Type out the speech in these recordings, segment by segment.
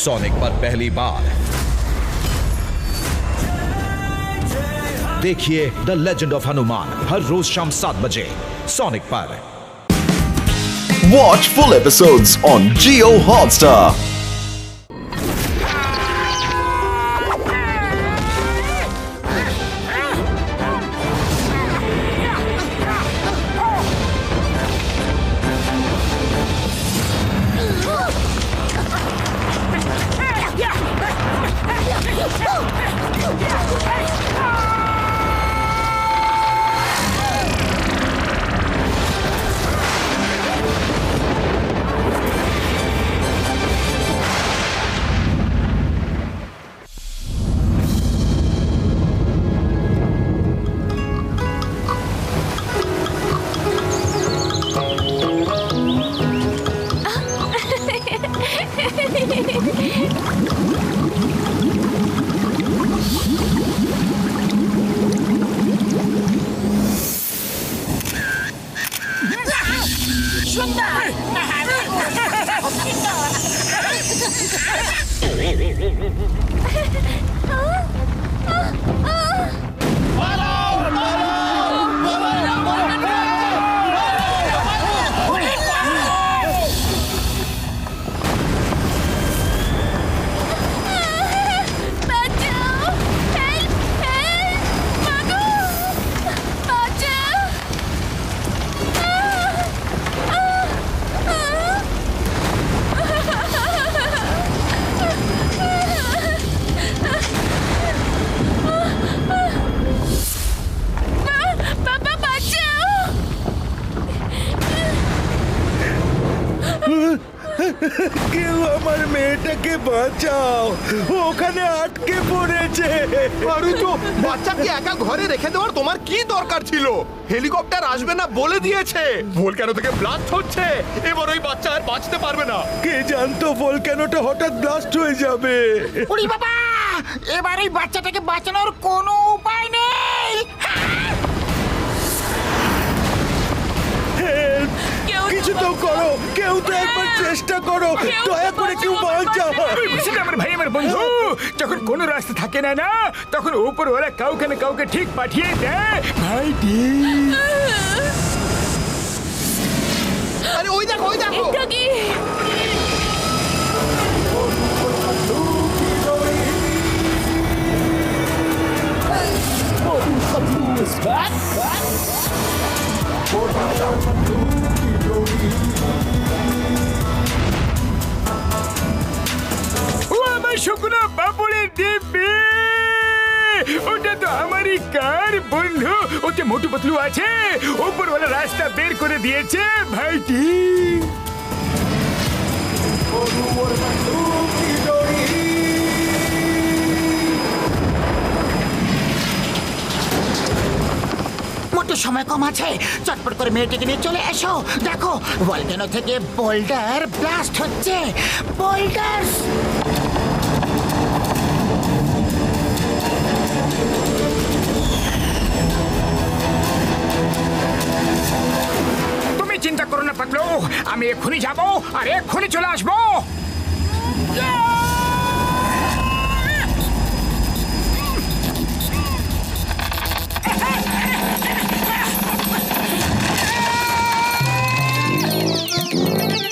Sonic पर पहली बार देखिए द लेजेंड ऑफ हनुमान हर रोज शाम 7 बजे सोनिक पर। Watch full episodes on Jio Hotstar. কেউ আমার মেয়েটাকে বাঁচাও, ওখানে আটকে পড়েছে। আরে তো বাচ্চাকে একা ঘরে রেখে দেওয়ার তোমার কি দরকার ছিল? হেলিকপ্টার আসবে না বলে দিয়েছে। ভোলক্যানো থেকে ব্লাস্ট হচ্ছে, এবার ওই বাচ্চা আর বাঁচতে পারবে না। কে জানতো ভলক্যানোটা হঠাৎ ব্লাস্ট হয়ে যাবে? ওরে বাবা, এবার এই বাচ্চাটাকে বাঁচানোর কোনো উপায় নেই। কিছু তো করো, কেউ তো একবার চেষ্টা করো, দয়া করে কেউ বাঁচাও। আমার ভাই আমার বন্ধু, যখন কোনো রাস্তা থাকে না না তখন উপরওয়ালা কাউকে না কাউকে ঠিক পাঠিয়ে দেয় ভাইটি। আরে ওই দেখো, ওই দেখো। এটা কি? ও আমার শুকনো বাবুলের দিব্যি, ওটা তো আমারই কার বন্ধু। ওতে মোটু পাতলু আছে, উপরওয়ালা রাস্তা বের করে দিয়েছে ভাইটি। মোটু সময় কম আছে, চটপট করে মেয়েটিকে নিয়ে চলে এসো। দেখো ভলক্যানো থেকে বোল্ডার ব্লাস্ট হচ্ছে। বোল্ডার তুমি চিন্তা করো না পাতলু, আমি এক্ষুনি যাবো আর এক্ষুনি চলে আসবো।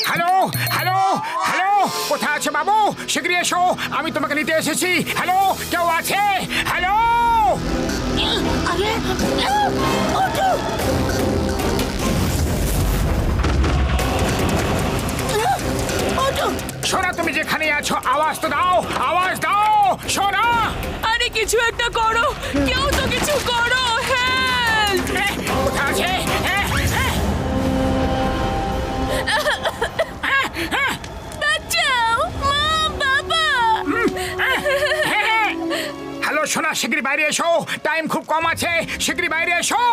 হ্যালো হ্যালো হ্যালো, কোথায় আছে বাবু? শীঘ্রই এসো, আমি তোমাকে নিতে এসেছি। হ্যালো, কেউ আছে? হ্যালো, আরে ওঠো। সোনা তুমি যেখানে আছো আওয়াজ তো দাও, আওয়াজ দাও সোনা। আরে কিছু একটা করো, কেউ তো কিছু করো, হেল্প! কোথায় আছে? বাঁচাও, মা, বাবা! হ্যালো সোনা, শীঘ্রই বাইরে এসো, টাইম খুব কম আছে, শীঘ্রই বাইরে এসো।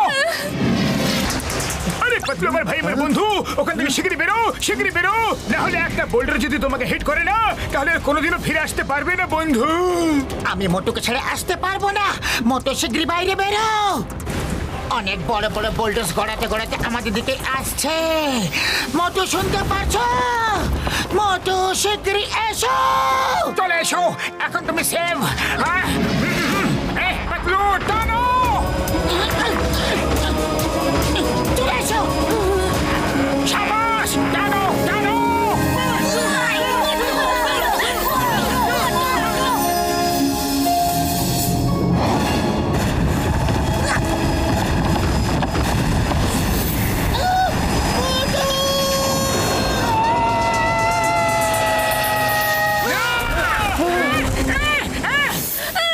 আরে পাতলু আমার ভাই আমার বন্ধু, ওখান থেকে শীঘ্রই বেরো, শীঘ্রই বেরো, না হলে একটা বোল্ডার যদি তোমাকে হিট করে না তাহলে কোনোদিনও ফিরে আসতে পারবে না বন্ধু। আমি মোটুকে ছেড়ে আসতে পারবো না। মোটু শীঘ্রই বাইরে বেরো। অনেক বড় বড় বোল্ডার্স গড়াতে গড়াতে আমাদের দিকে আসছে। মোটু শুনতে পারছো? মোটু শিগগিরই এসো। এসো, এখন তুমি সেভ। পাতলু টানো। চলে এসো। সাবাস, টানো টানো।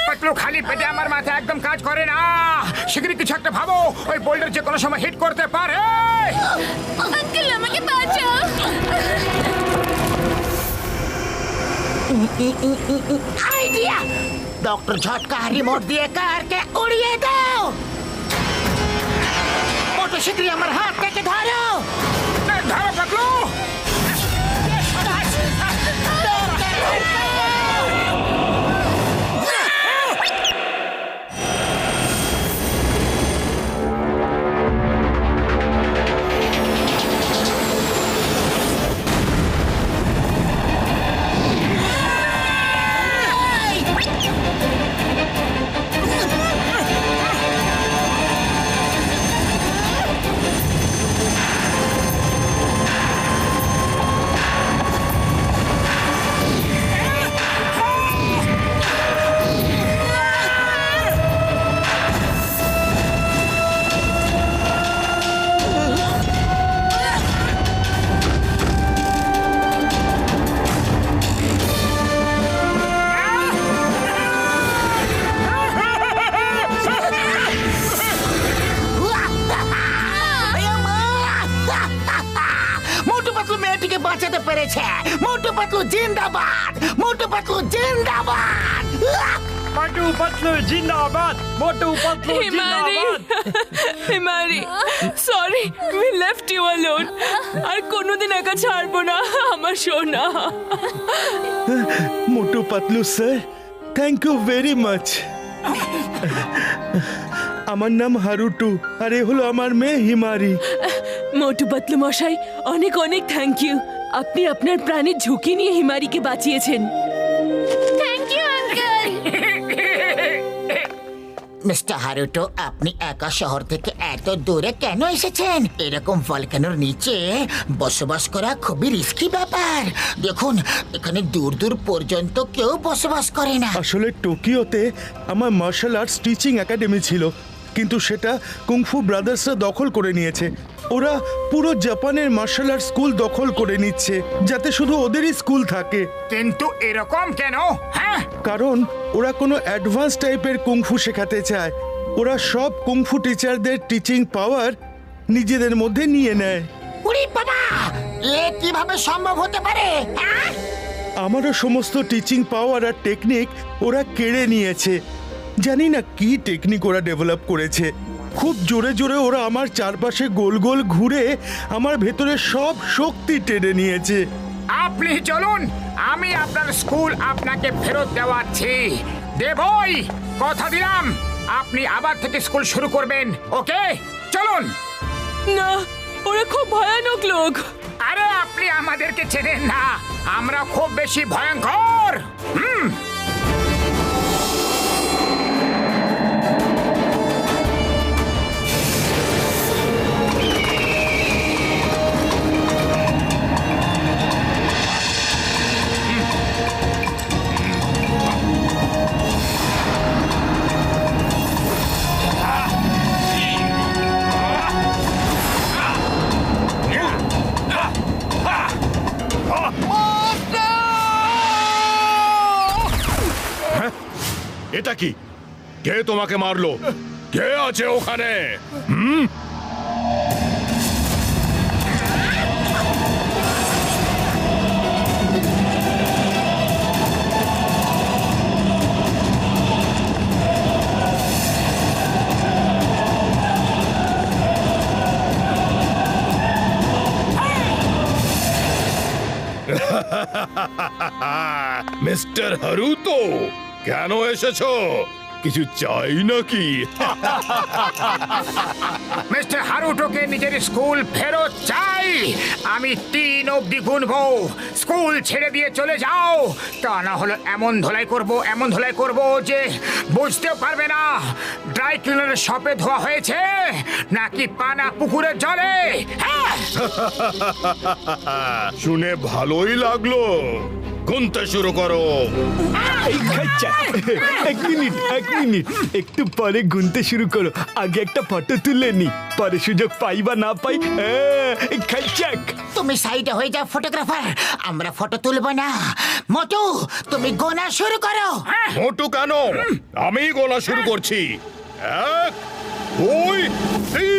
পাতলু, খালি পেটে আমার মাথা একদম কাজ করে না। শিগগিরই কিছু একটা ভাবো, ওই বোল্ডার যে কোনো সময় হিট করতে পারে। আঙ্কেল আমাকে বাঁচাও। আইডিয়া! ডক্টর ঝটকা রিমোট দিয়ে কারকে উড়িয়ে দাও। মোটু শিগগিরই আমার হাত থেকে ধরো। ধরো পাতলু। মোটু পাতলু মেয়েটিকে বাঁচাতে পেরেছে। মোটু পাতলু জিন্দাবাদ, মোটু পাতলু জিন্দাবাদ। মোটু পাতলু জিন্দাবাদ, মোটু পাতলু হিমারি, জিন্দাবাদ। Himari, sorry we left you alone. আর কোনোদিন একা ছাড়বো না আমার সোনা। Motu Patlu sir, thank you very much. আমার নাম হারুটু আর এ হলো আমার মেয়ে হিমারি। মোটু পাতলু মশাই, অনেক অনেক থ্যাংক ইউ। আপনি আপনার প্রাণের ঝুঁকি নিয়ে হিমারিকে বাঁচিয়েছেন। Thank you uncle. Mister Haruto, আপনি একা শহর থেকে এত দূরে কেন এসেছেন? এরকম ভলকানোর নিচে বসবাস করা খুবই রিস্কি ব্যাপার। দেখুন, এখানে দূর দূর পর্যন্ত কেউ বসবাস করে না। আসলে টোকিওতে আমার মার্শাল আর্টস টিচিং একাডেমি ছিল, কিন্তু সেটা কুংফু ব্রাদার্সরা দখল করে নিয়েছে। ওরা পুরো জাপানের মার্শাল আর্ট স্কুল দখল করে নিচ্ছে, যাতে শুধু ওদেরই স্কুল থাকে। কিন্তু এরকম কেন? হ্যাঁ, কারণ ওরা কোনো অ্যাডভান্স টাইপের কুংফু শেখাতে চায়। ওরা সব কুংফু টিচারদের টিচিং পাওয়ার নিজেদের মধ্যে নিয়ে নেয়। উরি বাবা, এ কিভাবে সম্ভব হতে পারে? হ্যাঁ? আমারও সমস্ত টিচিং পাওয়ার আর টেকনিক ওরা কেড়ে নিয়েছে। জানি না কি টেকনিক ওরা ডেভেলপ করেছে। খুব জোরে জোরে ওরা আমার চারপাশে গোল গোল ঘুরে আমার ভেতরে সব শক্তি টেনে নিয়েছে। আপনি চলুন, আমি আপনার স্কুল আপনাকে ফেরত দেওয়াচ্ছি। দেবই, কথা দিলাম আপনি আবার থেকে স্কুল শুরু করবেন। ওকে, চলুন। না, ওরা খুব ভয়ানক লোক। আরে আপনি আমাদেরকে চেনেন না, আমরা খুব বেশি ভয়ঙ্কর। এটা কি? কে তোমাকে মারলো? কে আছে ওখানে? মিস্টার হারুতো, কেন এসেছো? কিছু চাই নাকি? মিস্টার হারুটোকে নিজের স্কুল ফেরত চাই। আমি 3 অবধি গুনবো। স্কুল ছেড়ে দিয়ে চলে যাও, তা না হলে এমন ধোলাই করব যে বুঝতেও পারবে না ড্রাই ক্লিনারের শপে ধোয়া হয়েছে নাকি পানা পুকুরের জলে। হ্যাঁ, শুনে ভালোই লাগলো। গুনতে শুরু করো। এক মিনিট একটু পরে গুনতে শুরু করো, আগে একটা ফটো তুলে নি, পরে সুযোগ পাই বা না পাই। তুমি সাইডে হয়ে যাও ফটোগ্রাফার, আমরা ফটো তুলবো না। মোটু, তুমি গোনা শুরু করো। মোটু কেন? আমি গোনা শুরু করছি। 1, 2, 3।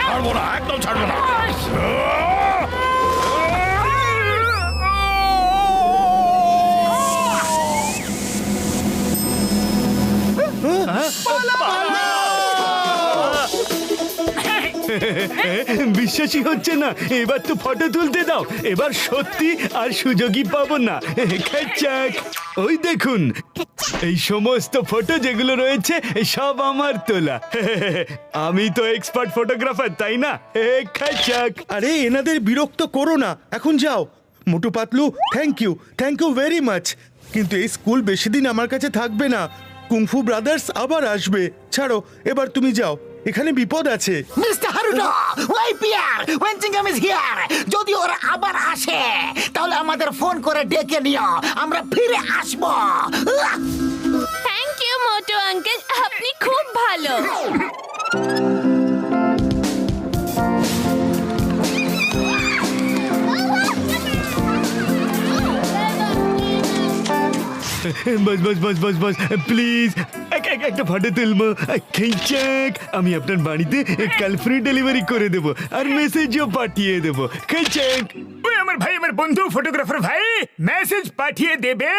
ছাড়বো না, একদম ছাড়বো না। বিশ্বাসই হচ্ছে না, এবার তো ফটো তুলতে দাও। এবার সত্যি আর সুযোগই পাবো না। ওই দেখুন, এই সমস্ত ফটো যেগুলো রয়েছে সব আমার তোলা। আমি তো এক্সপার্ট ফটোগ্রাফার, তাই না? আরে এনাদের বিরক্ত করো না, এখন যাও। Motu Patlu, thank you very much. কিন্তু এই স্কুল বেশি দিন আমার কাছে থাকবে না। কুংফু ব্রাদার্স আবার আসবে। ছাড়ো, এবার তুমি যাও, এখানে বিপদ আছে। মিস্টার হারুটো, ওই পিয়ার ওয়েনচিংহাম ইজ হিয়ার। যদি ওরা আবার আসে তাহলে আমাদের ফোন করে ডেকে নিও, আমরা ফিরে আসবো। থ্যাংক ইউ মোটু আঙ্কেল, আপনি খুব ভালো। বস প্লিজ একটা ফটো তুলবো। আমি আপনার বাড়িতে কাল ফ্রি ডেলিভারি করে দেবো আর মেসেজও পাঠিয়ে দেবো। ওই আমার ভাই, আমার বন্ধু ফটোগ্রাফার ভাই মেসেজ পাঠিয়ে দেবে।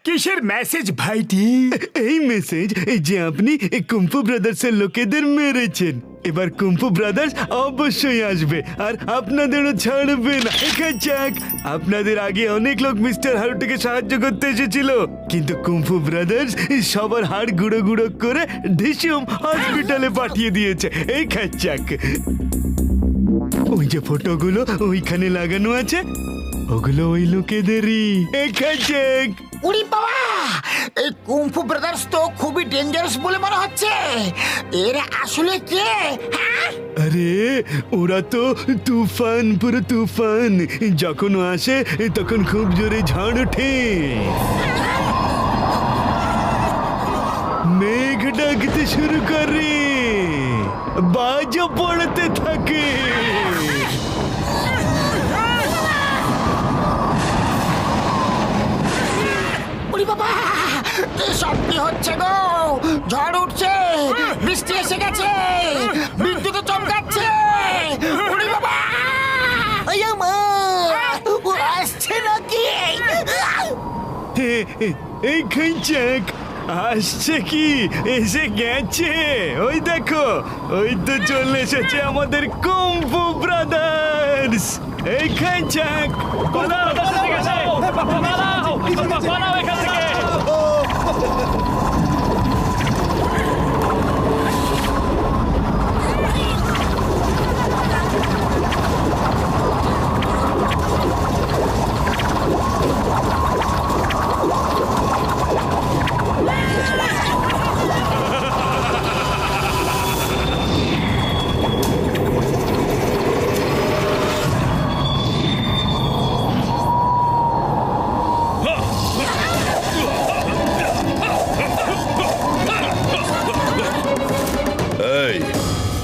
কিসের মেসেজ ভাইটি? এই মেসেজ যে আপনি কুম্ফু ব্রাদার্সের লোকেদের মেরেছেন। এবার কুম্ফু ব্রাদার্স অবশ্যই আসবে আর আপনাদেরও ছাড়বে না। আপনাদের আগে অনেক লোক মিস্টার হারুটোকে সাহায্য করতে এসেছিল, কিন্তু কুম্ফু ব্রাদার্স সবার হাড় গুঁড়ো গুঁড়ো করে ঢিসুম হসপিটালে পাঠিয়ে দিয়েছে। এই খাচ্চাক, ওই যে ফটোগুলো ওইখানে লাগানো আছে, ওগুলো ওই লোকেদেরই। উড়ি বাবা, এই কুংফু ব্রাদার্স তো খুবই ডেঞ্জারাস বলে মনে হচ্ছে। এরা আসলে কে? আরে ওরা তো তুফান, পুরো তুফান। যখন আসে তখন খুব জোরে ঝড় ওঠে, মেঘ ডাকতে শুরু করে, বাজও পড়তে থাকে। উড়ি বাবা, এসব কি হচ্ছে গো? ঝড় উঠছে, বৃষ্টি এসে গেছে, বিদ্যুৎ চমকাচ্ছে। উড়ি বাবা, ওরা আসছে নাকি? এই খাইচাক আসছে কি? এসে গেছে, ওই দেখো, ওই তো চলে এসেছে আমাদের কুম্ফু ব্রাদার্স। এই খাইচাক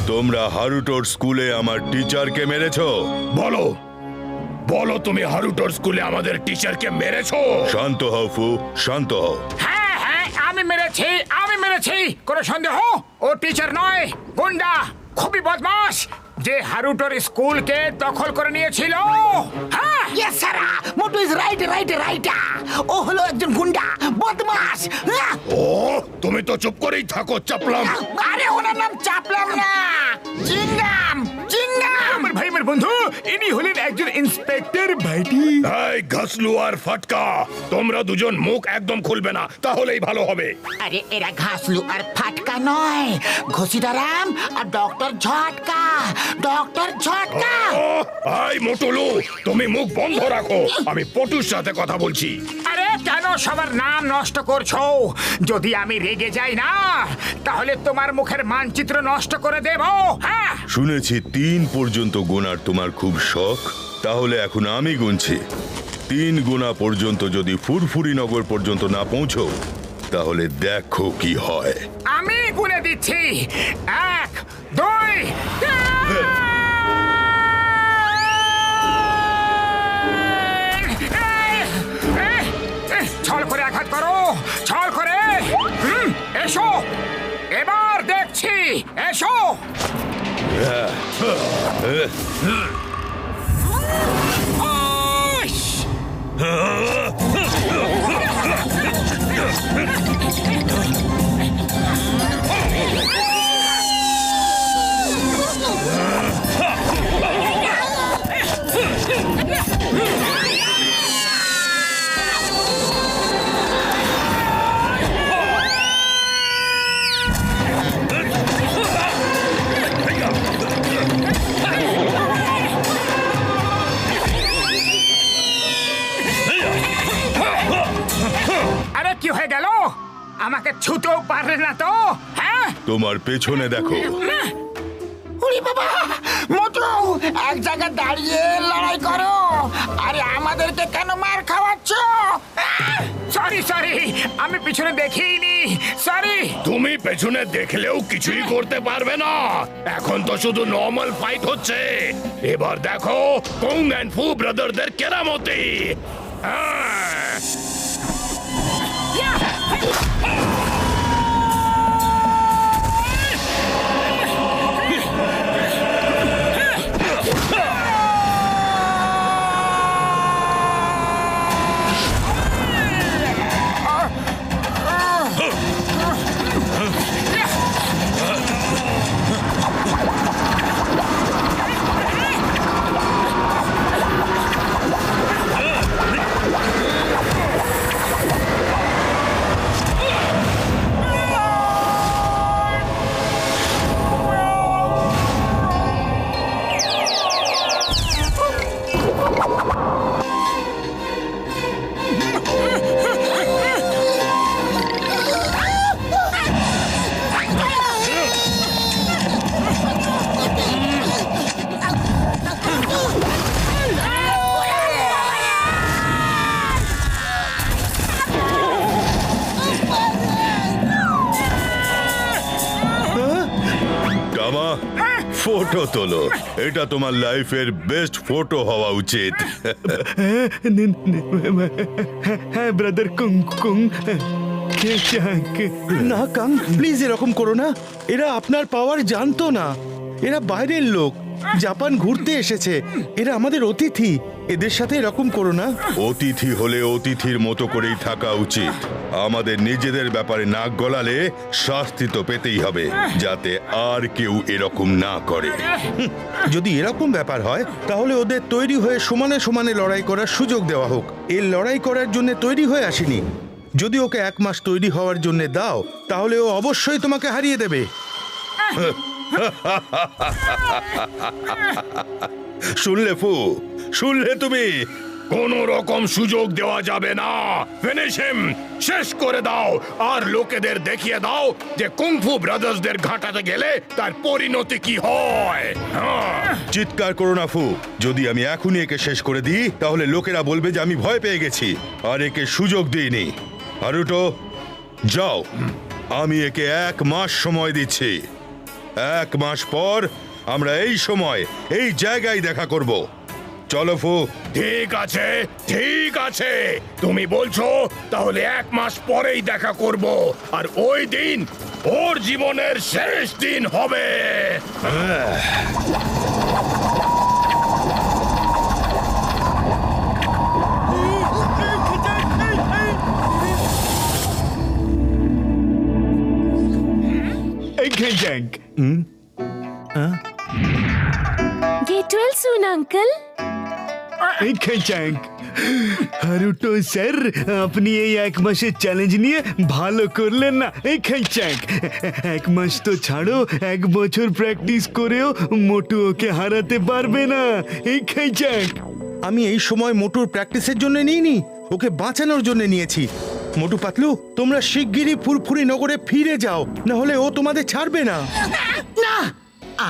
তোমরা হারুটোর স্কুলে আমার টিচারকে মেরেছো? বলো বলো তুমি হারুটোর স্কুলে আমাদের টিচারকে মেরেছো? শান্ত হও ফু, শান্ত হও। হ্যাঁ হ্যাঁ আমি মেরেছি কোনো সন্দেহ? ও টিচার নয়, গুন্ডা, খুবই বদমাশ, যে হারুটোর স্কুলকে দখল করে নিয়েছিল। হ্যাঁ yes sir, Motu is right. ও হলো একজন গুন্ডা, বদমাশ। ও তুমি তো চুপ করেই থাকো চাপলাম। আরে ওনার নাম চাপলাম না, চিংগাম। আমার ভাই, আমার বন্ধু, ইনি হলেন একজন ইন্সপেক্টর ভাইটি। এই ঘাসলু আর ফাটকা, তোমরা দুজন মুখ একদম খুলবে না, তাহলেই ভালো হবে। আরে এরা ঘাসলু আর ফাটকা নয়, ঘসিদারাম আর ডক্টর ঝটকা। ও এই মোটুলু, তুমি মুখ বন্ধ রাখো, আমি পটুর সাথে কথা বলছি। আরে কেন সবার নাম নষ্ট করছো? যদি আমি রেগে যাই না, তাহলে তোমার মুখের মানচিত্র নষ্ট করে দেব। হ্যাঁ শুনেছি 3 পর্যন্ত গোনার তোমার খুব শখ, তাহলে এখন আমি গুনছি। 3 গোনা পর্যন্ত যদি ফুরফুরি নগর পর্যন্ত না পৌঁছো, তাহলে দেখো কি হয়। আমি গুনে দিচ্ছি, 1 2 ছল করে আঘাত করো, ছল করে। এসো, এবার দেখছি, এসো। আরে কি হয়ে গেল? আমাকে ছুতেও পারলে না তো? হ্যাঁ তোমার পেছনে দেখো। ওরে বাবা, মোটু এক জায়গায় দাঁড়িয়ে লড়াই করো। আরে আমাদেরকে কেন মার খাওয়াচ্ছ? সরি, আমি পিছনে দেখিনি, সরি। তুমি পেছনে দেখলেও কিছুই করতে পারবে না, এখন তো শুধু নর্মাল ফাইট হচ্ছে। এবার দেখো কুং এন্ড ফু ব্রাদারদের কেরামতি। ফটো তোলো, এটা তোমার লাইফের বেস্ট ফটো হওয়া উচিত। হ্যাঁ ব্রাদার কুং কুং। না কাং, প্লিজ এরকম করো না। এরা আপনার পাওয়ার জানতো না, এরা বাইরের লোক, জাপান ঘুরতে এসেছে, এরা আমাদের অতিথি। এদের সাথে এরকম করো না। অতিথি হলে অতিথির মতো করেই থাকা উচিত। আমাদের নিজেদের ব্যাপারে নাক গলালে শাস্তি তো পেতেই হবে, যাতে আর কেউ এরকম না করে। যদি এরকম ব্যাপার হয়, তাহলে ওদের তৈরি হয়ে সমানে সমানে লড়াই করার সুযোগ দেওয়া হোক। এর লড়াই করার জন্য তৈরি হয়ে আসেনি। যদি ওকে 1 মাস তৈরি হওয়ার জন্য দাও, তাহলে ও অবশ্যই তোমাকে হারিয়ে দেবে। শুনলে ফু, শুনলে তুমি? কোন রকম সুযোগ দেওয়া যাবে না। ফিনিশ হিম, শেষ করে দাও। আর লোকেদের দেখিয়ে দাও যে কুংফু ব্রাদার্সদের ঘাটাতে গেলে তার পরিণতি কি হয়। চিৎকার করো না ফু। যদি আমি এখনই একে শেষ করে দিই, তাহলে লোকেরা বলবে যে আমি ভয় পেয়ে গেছি আর একে সুযোগ দিইনি। হারুটো, যাও, আমি একে 1 মাস সময় দিচ্ছি। 1 মাস পর আমরা এই সময় এই জায়গায় দেখা করব। চলো ফু। ঠিক আছে, ঠিক আছে, তুমি বলছো তাহলে 1 মাস পরেই দেখা করব, আর ওই দিন ওর জীবনের শেষ দিন হবে। এই খ্যাঁক। Get well soon, uncle. এই খ্যাঁক। হারুটো স্যার, আপনি এই 1 মাসের চ্যালেঞ্জ নিয়ে ভালো করলেন না। এই খ্যাঁক, 1 মাস তো ছাড়ো, 1 বছর প্র্যাকটিস করেও মোটু ওকে হারাতে পারবে না। এই খ্যাঁক। আমি এই সময় মোটুর প্র্যাকটিসের জন্য নিইনি, ওকে বাঁচানোর জন্য নিয়েছি। মোটু পাতলু, তোমরা শিগগিরই ফুরফুরি নগরে ফিরে যাও, না হলে ও তোমাদের ছাড়বে না। না,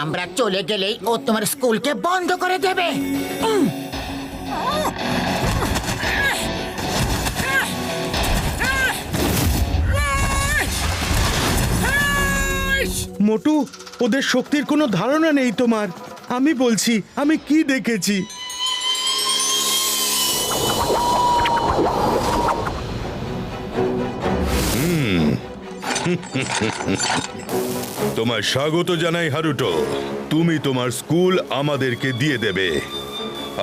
আমরা চলে গেলেই ও তোমার স্কুলকে বন্ধ করে দেবে। মোটু, ওদের শক্তির কোনো ধারণা নেই তোমার। আমি বলছি, আমি কি দেখেছি। তোমার স্বাগত জানাই হারুটো। তুমি তোমার স্কুল আমাদেরকে দিয়ে দেবে,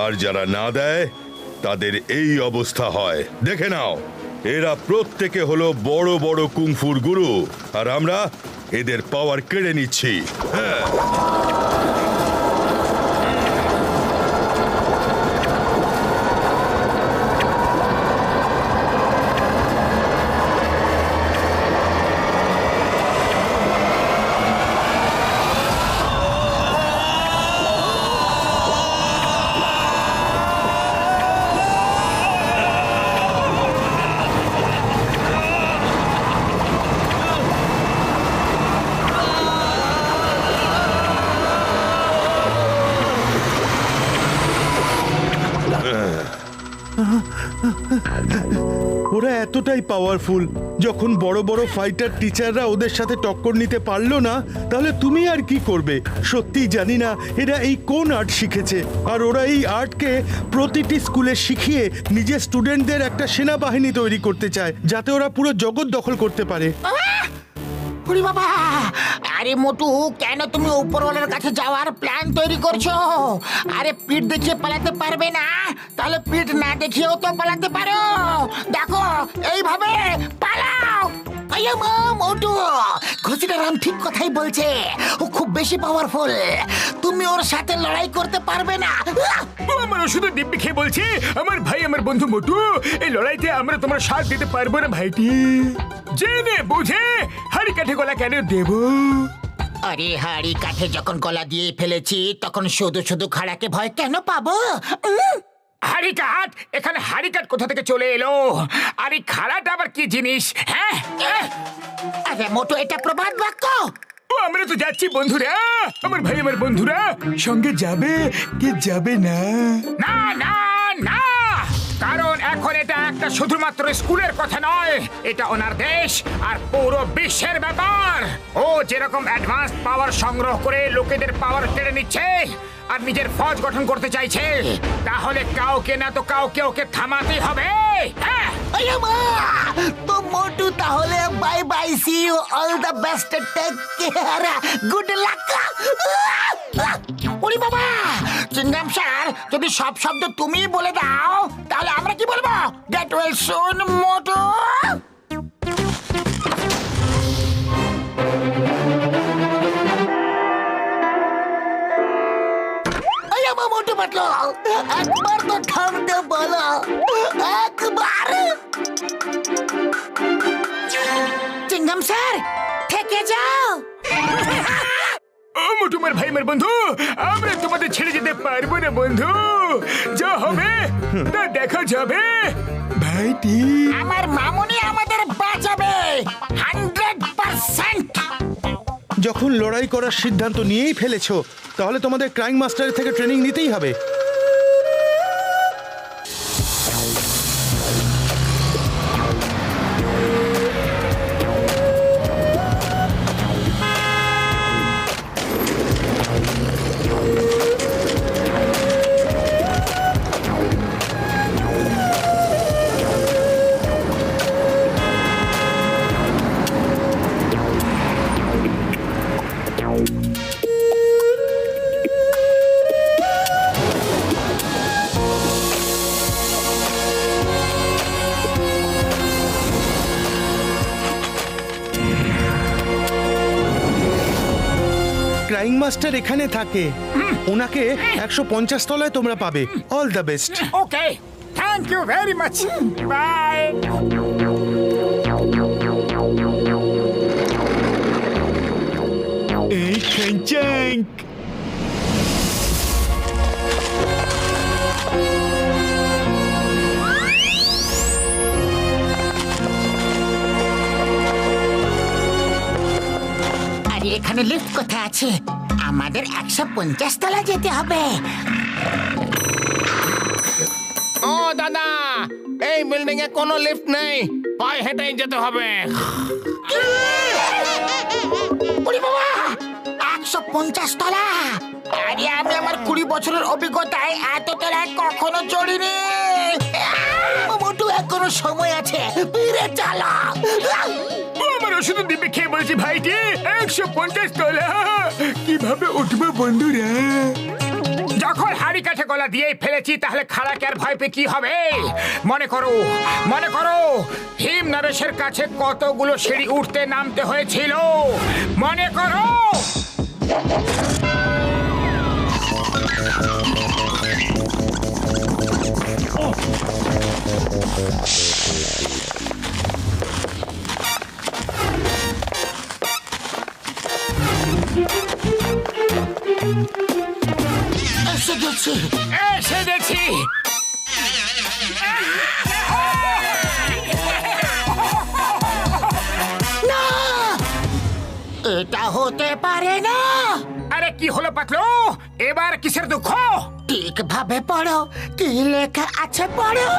আর যারা না দেয় তাদের এই অবস্থা হয়। দেখে নাও, এরা প্রত্যেকে হলো বড় বড় কুংফুর গুরু, আর আমরা এদের পাওয়ার কেড়ে নিচ্ছি। হ্যাঁ, ওরা এতটাই পাওয়ারফুল, যখন বড় বড় ফাইটার টিচাররা ওদের সাথে টক্কর নিতে পারলো না, তাহলে তুমি আর কি করবে? সত্যি জানি না এরা এই কোন আর্ট শিখেছে, আর ওরা এই আর্টকে প্রতিটি স্কুলে শিখিয়ে নিজের স্টুডেন্টদের একটা সেনাবাহিনী তৈরি করতে চায়, যাতে ওরা পুরো জগৎ দখল করতে পারে। ওরে বাবা! আরে মোটু, কেন তুমি উপরওয়ালার কাছে যাওয়ার প্ল্যান তৈরি করছো? আরে পিঠ দেখিয়ে পালাতে পারবে না, তাহলে পিঠ না দেখিয়েও তো পালাতে পারো। দেখো, এইভাবে পালাও। আইয়া মা, মোটু, ঘুষিটারাম ঠিক কথাই বলছে। ও খুব বেশি পাওয়ারফুল, তুমি ওর সাথে লড়াই করতে পারবে না। আমার শুধু দিব্যি খেয়ে বলছি, আমার ভাই, আমার বন্ধু মোটু, এই লড়াইতে আমরা তোমার সাথ দিতে পারবো না ভাইটি। জেনে বুঝে হাড়ি কাঠে গলা কেন দেব? আরে হাড়ি কাঠে যখন গলা দিয়ে ফেলেছি, তখন শুধু শুধু খাড়াকে ভয় কেন পাবো? হাড়িকাঠ? এখানে হাড়িকাঠ কোথা থেকে চলে এলো? আর এই খাড়াটা আবার কি জিনিস? হ্যাঁ, আরে মোটু, এটা প্রবাদ বাক্য। ও, আমরা তো যাচ্ছি বন্ধুরা। আমার ভাই, আমার বন্ধুরা সঙ্গে যাবে কি যাবে না? না না না, কারণ এখন এটা একটা শুধুমাত্র স্কুলের কথা নয়, এটা ওনার দেশ আর পুরো বিশ্বের ব্যাপার। ও যেরকম অ্যাডভান্স পাওয়ার সংগ্রহ করে লোকেদের পাওয়ার কেড়ে নিচ্ছে আর নিজের ফৌজ গঠন করতে চাইছে, তাহলে কাউকে না তো কাউকে ওকে থামাতে হবে। হ্যাঁ, আরে মা, তো মোটু তাহলে bye bye, see you, all the best, take care, good luck. ওরে বাবা! চিংগাম স্যার, যদি সব শব্দ তুমি বলে দাও, তাহলে আমরা কি বলবো? গেট ওয়েল সুন মোটু। আমার মোটু পাতলো, একবার তো থামতে বলো, একবার। চিংগাম স্যার, থেকে যাও। ও মোটু, আমার ভাই, আমার বন্ধু, আমরা তোমাদের ছেড়ে যেতে পারবো না বন্ধু। যা হবে তা দেখা যাবে ভাইটি। আমার মামুনি আমাদের বাঁচাবে 100%। যখন লড়াই করার সিদ্ধান্ত নিয়েই ফেলেছো, তাহলে তোমাদের ক্রাইম মাস্টারের থেকে ট্রেনিং নিতেই হবে। ফ্লাইং মাস্টার এখানে থাকে। ওনাকে 150 তলায় তোমরা পাবে। All the best. Okay, thank you very much, bye. এই খাঞ্চাঙ্ক আরে এখানে লিফট কোথায় আছে? আমাদের 150 তলা যেতে হবে। ও দাদা, এই বিল্ডিং এ কোনো লিফট নেই, পায়ে হেঁটেই যেতে হবে। ওরে বাবা, 150 তলা! আরে আমি আমার 20 বছরের অভিজ্ঞতায় এত তলায় কখনো চড়িনি। মোটু এখনো সময় আছে, ফিরে চালা। আমার ওষুধ দিবে খেয়ে বলছি ভাইটি 150 তলা কিভাবে উঠবো বন্ধুরা? যখন হাড়ি কাঠে গলা দিয়ে ফেলেছি তাহলে খাড়াকে আর ভয় পেয়ে কি হবে? মনে করো হিম নরেশের কাছে কতগুলো সিঁড়ি উঠতে নামতে হয়েছিল। মনে করো। এসে গেছি। না, এটা হতে পারে না। আরে কি হলো পাতলু? এবার কিসের দুঃখ? ঠিকভাবে পড়ো, কি লেখা আছে পড়ো।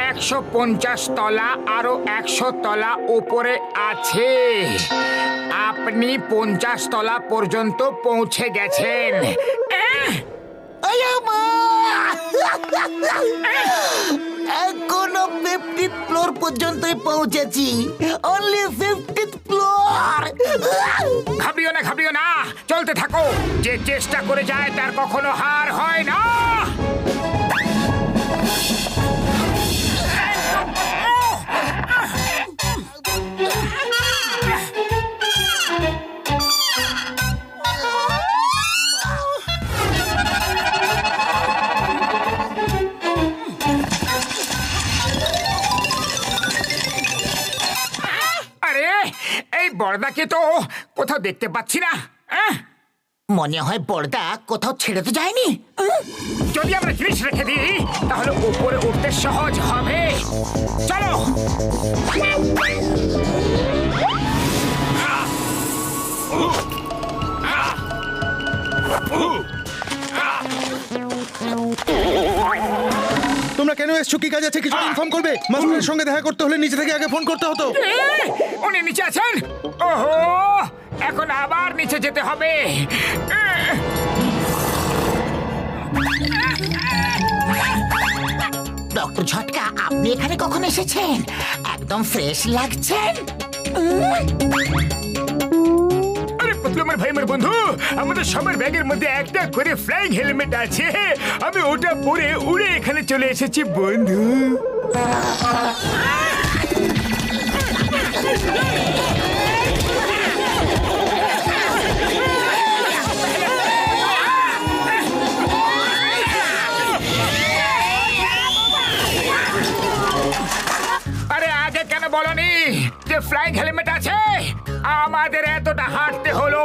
150 তলা আরো 100 তলা উপরে আছে। আপনি 50 তলা পর্যন্ত পৌঁছে গেছেন। এখনো 50th ফ্লোর পর্যন্তই পৌঁছেছি। Only 50th floor. ঘাবড়িও না, চলতে থাকো। যে চেষ্টা করে যায় তার কখনো হার হয় না। এই বড়দাকে তো কোথাও দেখতে পাচ্ছি না। মনে হয় বড়দা কোথাও ছেড়ে তো যায়নি। যদি আমরা জিনিস রেখে দিই তাহলে উপরে উঠতে সহজ হবে। চলো। তোমরা কেন এসছো? কি কাজ আছে? কিছু ইনফর্ম করবে। মাস্টারের সঙ্গে দেখা করতে হলে নিচে থেকে আগে ফোন করতে হতো। উনি নিচে আছেন? ওহো, এখন আবার নিচে যেতে হবে। ডক্টর ঝটকা, আপনি এখানে কখন এসেছেন? একদম ফ্রেশ লাগছেন। আরে পতলু আমার ভাই, আমার বন্ধু, আমাদের সবার ব্যাগের মধ্যে একটা করে ফ্লাইং হেলমেট আছে। আমি ওটা পরে উড়ে এখানে চলে এসেছি বন্ধু। আরে আগে কেন বলনি যে ফ্লাইং হেলমেট আছে? আমাদের এতটা হাঁটতে হলো,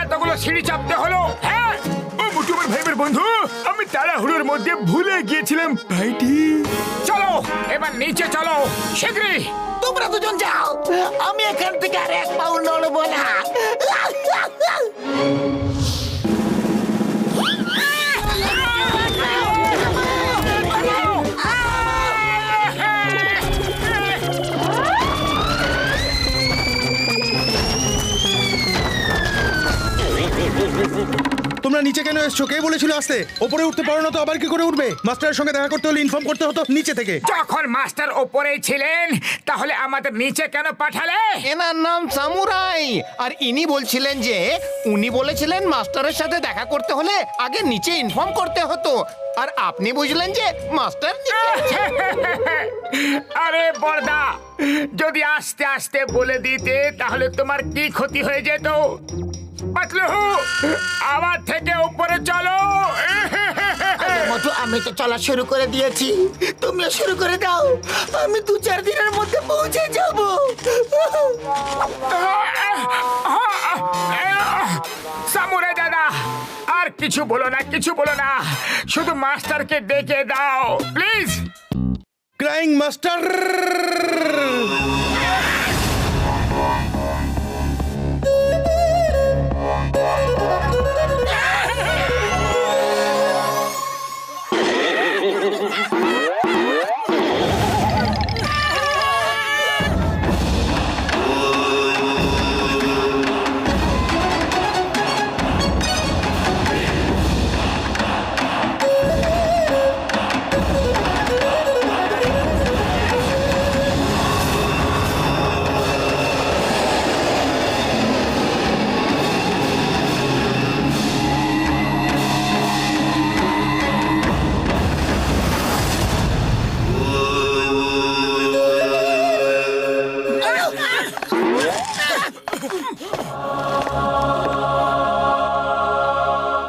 এতগুলো সিঁড়ি চাপতে হলো। হ্যাঁ, ও মুটু আমার ভাইয়ের বন্ধু, আমি তাড়াহুড়োর মধ্যে ভুলে গিয়েছিলাম ভাইটি। চলো এবার নিচে চলো, শীঘ্রই। তোমরা দুজন যাও, আমি এখান থেকে আর এক পাও নড়বো না। তোমরা নিচে কেন এসছো? কে বলেছিল আসতে? ওপরে উঠতে পারো না তো আবার কি করে উঠবে? মাস্টারের সঙ্গে দেখা করতে হলে ইনফর্ম করতে হতো নিচে থেকে। যখন মাস্টার ওপরেই ছিলেন তাহলে আমাদের নিচে কেন পাঠালে? এনার নাম সামুরাই, আর ইনি বলছিলেন যে উনি বলেছিলেন মাস্টারের সাথে দেখা করতে হলে আগে নিচে ইনফর্ম করতে হতো, আর আপনি বুঝলেন যে মাস্টার নিচে আছে। আরে বড়দা, যদি আস্তে আস্তে বলে দিতে তাহলে তোমার কি ক্ষতি হয়ে যেত? পাতলু আমার থেকে উপরে চলো। আরে মোটু, আমি তো চলা শুরু করে দিয়েছি, তুমিও শুরু করে দাও। আমি 2-4 দিনের মধ্যে পৌঁছে যাব। সামুরাই দাদা, আর কিছু বলো না, কিছু বলো না, শুধু মাস্টারকে ডেকে দাও প্লিজ। Crying master!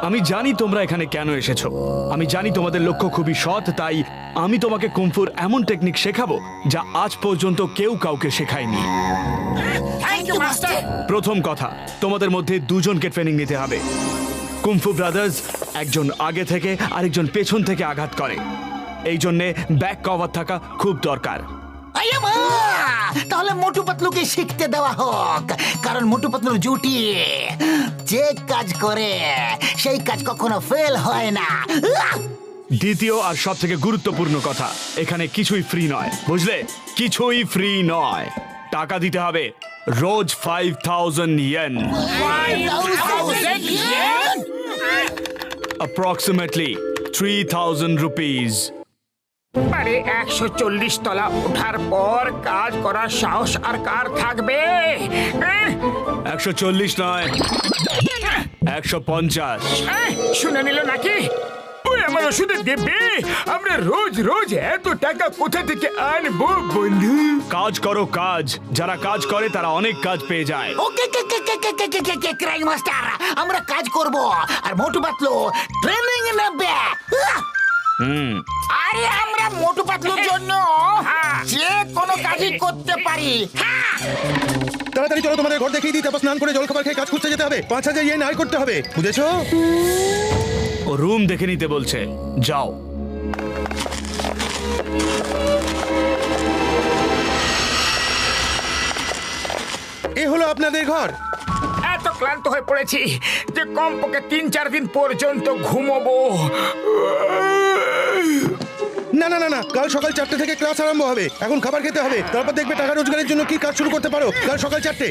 আমি জানি তোমরা এখানে কেন এসেছো। আমি জানি তোমাদের লক্ষ্য খুবই সৎ, তাই আমি তোমাকে কুমফুর এমন টেকনিক শেখাবো যা আজ পর্যন্ত কেউ কাউকে শেখায়নি। Thank you master. প্রথম কথা, তোমাদের মধ্যে দুজনকে ট্রেনিং নিতে হবে। কুমফু ব্রাদার্স একজন আগে থেকে আরেকজন পেছন থেকে আঘাত করে, এই জন্যে ব্যাক কভার থাকা খুব দরকার। আইয়া মা! তাহলে মোটু পাতলুকে শিখতে দেওয়া হোক, কারণ মোটু পাতলুর জুটি যে কাজ করে সেই কাজ কখনো ফেল হয় না। দ্বিতীয় আর সব থেকে গুরুত্বপূর্ণ কথা, এখানে কিছুই ফ্রি নয়, বুঝলে? কিছুই ফ্রি নয়, টাকা দিতে হবে রোজ 5000 ইয়েন, approximately 3000 rupees। আরে 140 তলা ওঠার পর কাজ করার সাহস আর কার থাকবে? 140 নয়, 150। শুনে নিল নাকি? ওই আমার ওষুধে দেবে? আমরা রোজ রোজ এত টাকা কোথা থেকে আনবো বন্ধু? কাজ করো কাজ, যারা কাজ করে তারা অনেক কাজ পেয়ে যায়। ওকে ক্রাইং মাস্টার, আমরা কাজ করব আর মোটু পাতলু ট্রেনিং নেবে। আরে আমরা মোটু পাতলুর জন্য যে কোনো কাজই করতে পারি। তাড়াতাড়ি চলো, তোমাদের ঘর দেখিয়ে দিই, তারপর স্নান করে জল খাবার খেয়ে কাজ খুঁজতে যেতে হবে। 5000 ইয়েন আয় করতে হবে, বুঝেছো? ও রুম দেখে নিতে বলছে, যাও। এ হলো আপনাদের ঘর। এত ক্লান্ত হয়ে পড়েছি যে কমপক্ষে 3-4 দিন পর্যন্ত ঘুমোবো। না না না না, কাল সকাল 4টে থেকে ক্লাস আরম্ভ হবে। এখন খাবার খেতে হবে, তারপর দেখবে টাকা রোজগারের জন্য কি কাজ শুরু করতে পারো। কাল সকাল 4টে।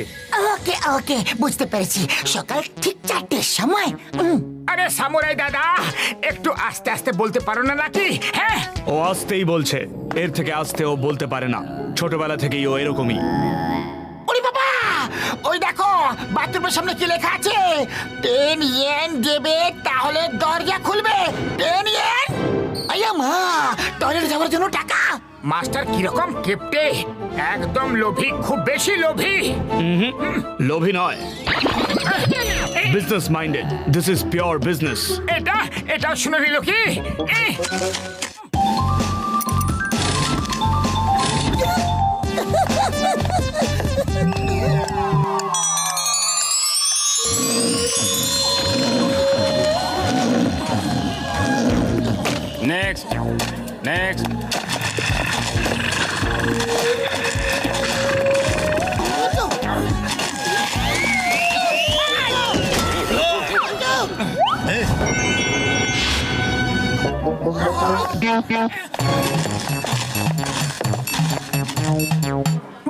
ওকে বুঝতে পেরেছি, সকাল ঠিক 4টের সময়। আরে সামুরাই দাদা, একটু আস্তে আস্তে বলতে পারো না নাকি? হ্যাঁ, ও আস্তেই বলছে, এর থেকে আস্তে ও বলতে পারে না, ছোটবেলা থেকেই ও এরকমই। ওরে বাবা, ওই দেখো বাথরুমের সামনে কি লেখা আছে? 10 ইয়েন দেবে তাহলে দরজা খুলবে। 10 ইয়েন! আইয়া মা, টয়লেট যাওয়ার জন্য টাকা। মাস্টার কিরকম কেপটে, একদম লোভী, খুব বেশি লোভী। লোভী নয়, business minded. This is pure business. এটা শুনে নিল কি? Next.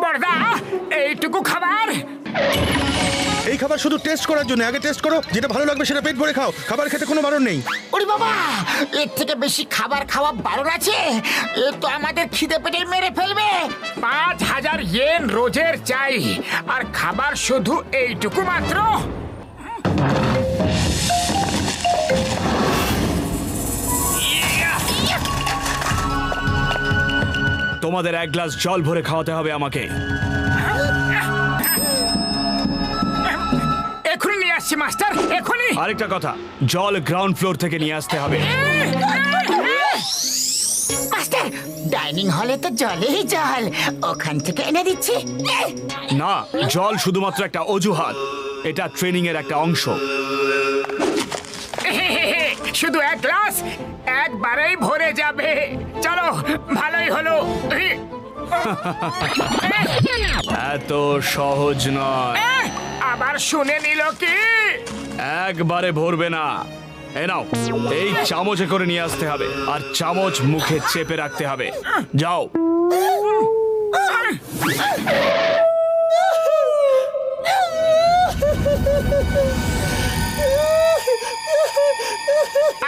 বড়দা, এইটুকু খাবার? এই খাবার শুধু টেস্ট করার জন্য। আগে টেস্ট করো, যেটা ভালো লাগবে সেটা পেট ভরে খাও। খাবার খেতে কোনো বারণ নেই। ওরে বাবা, এর থেকে বেশি খাবার খাওয়া বারণ আছে? এ তো আমাদের খিদে পেটে মেরে ফেলবে। 5000 ইয়েন রোজের চাই, আর খাবার শুধু এইটুকু মাত্র। তোমাদের 1 গ্লাস জল ভরে খাওয়াতে হবে আমাকে। এখনই নিয়ে আসছি। দিচ্ছি মাস্টার, এখনই। আরেকটা কথা, জল গ্রাউন্ড ফ্লোর থেকে নিয়ে আসতে হবে। মাস্টার, ডাইনিং হলে তো জলেই জল, ওখান থেকে এনে দিচ্ছি। না, জল শুধুমাত্র একটা অজুহাত, এটা ট্রেনিং এর একটা অংশ। শুধু এক গ্লাস একবারেই ভরে যাবে। চলো, ভালোই হলো। এত সহজ নয়। আবার শুনে নিল কি? একবারে ভরবে না। এ নাও, এই চামচে করে নিয়ে আসতে হবে, আর চামচ মুখে চেপে রাখতে হবে। যাও।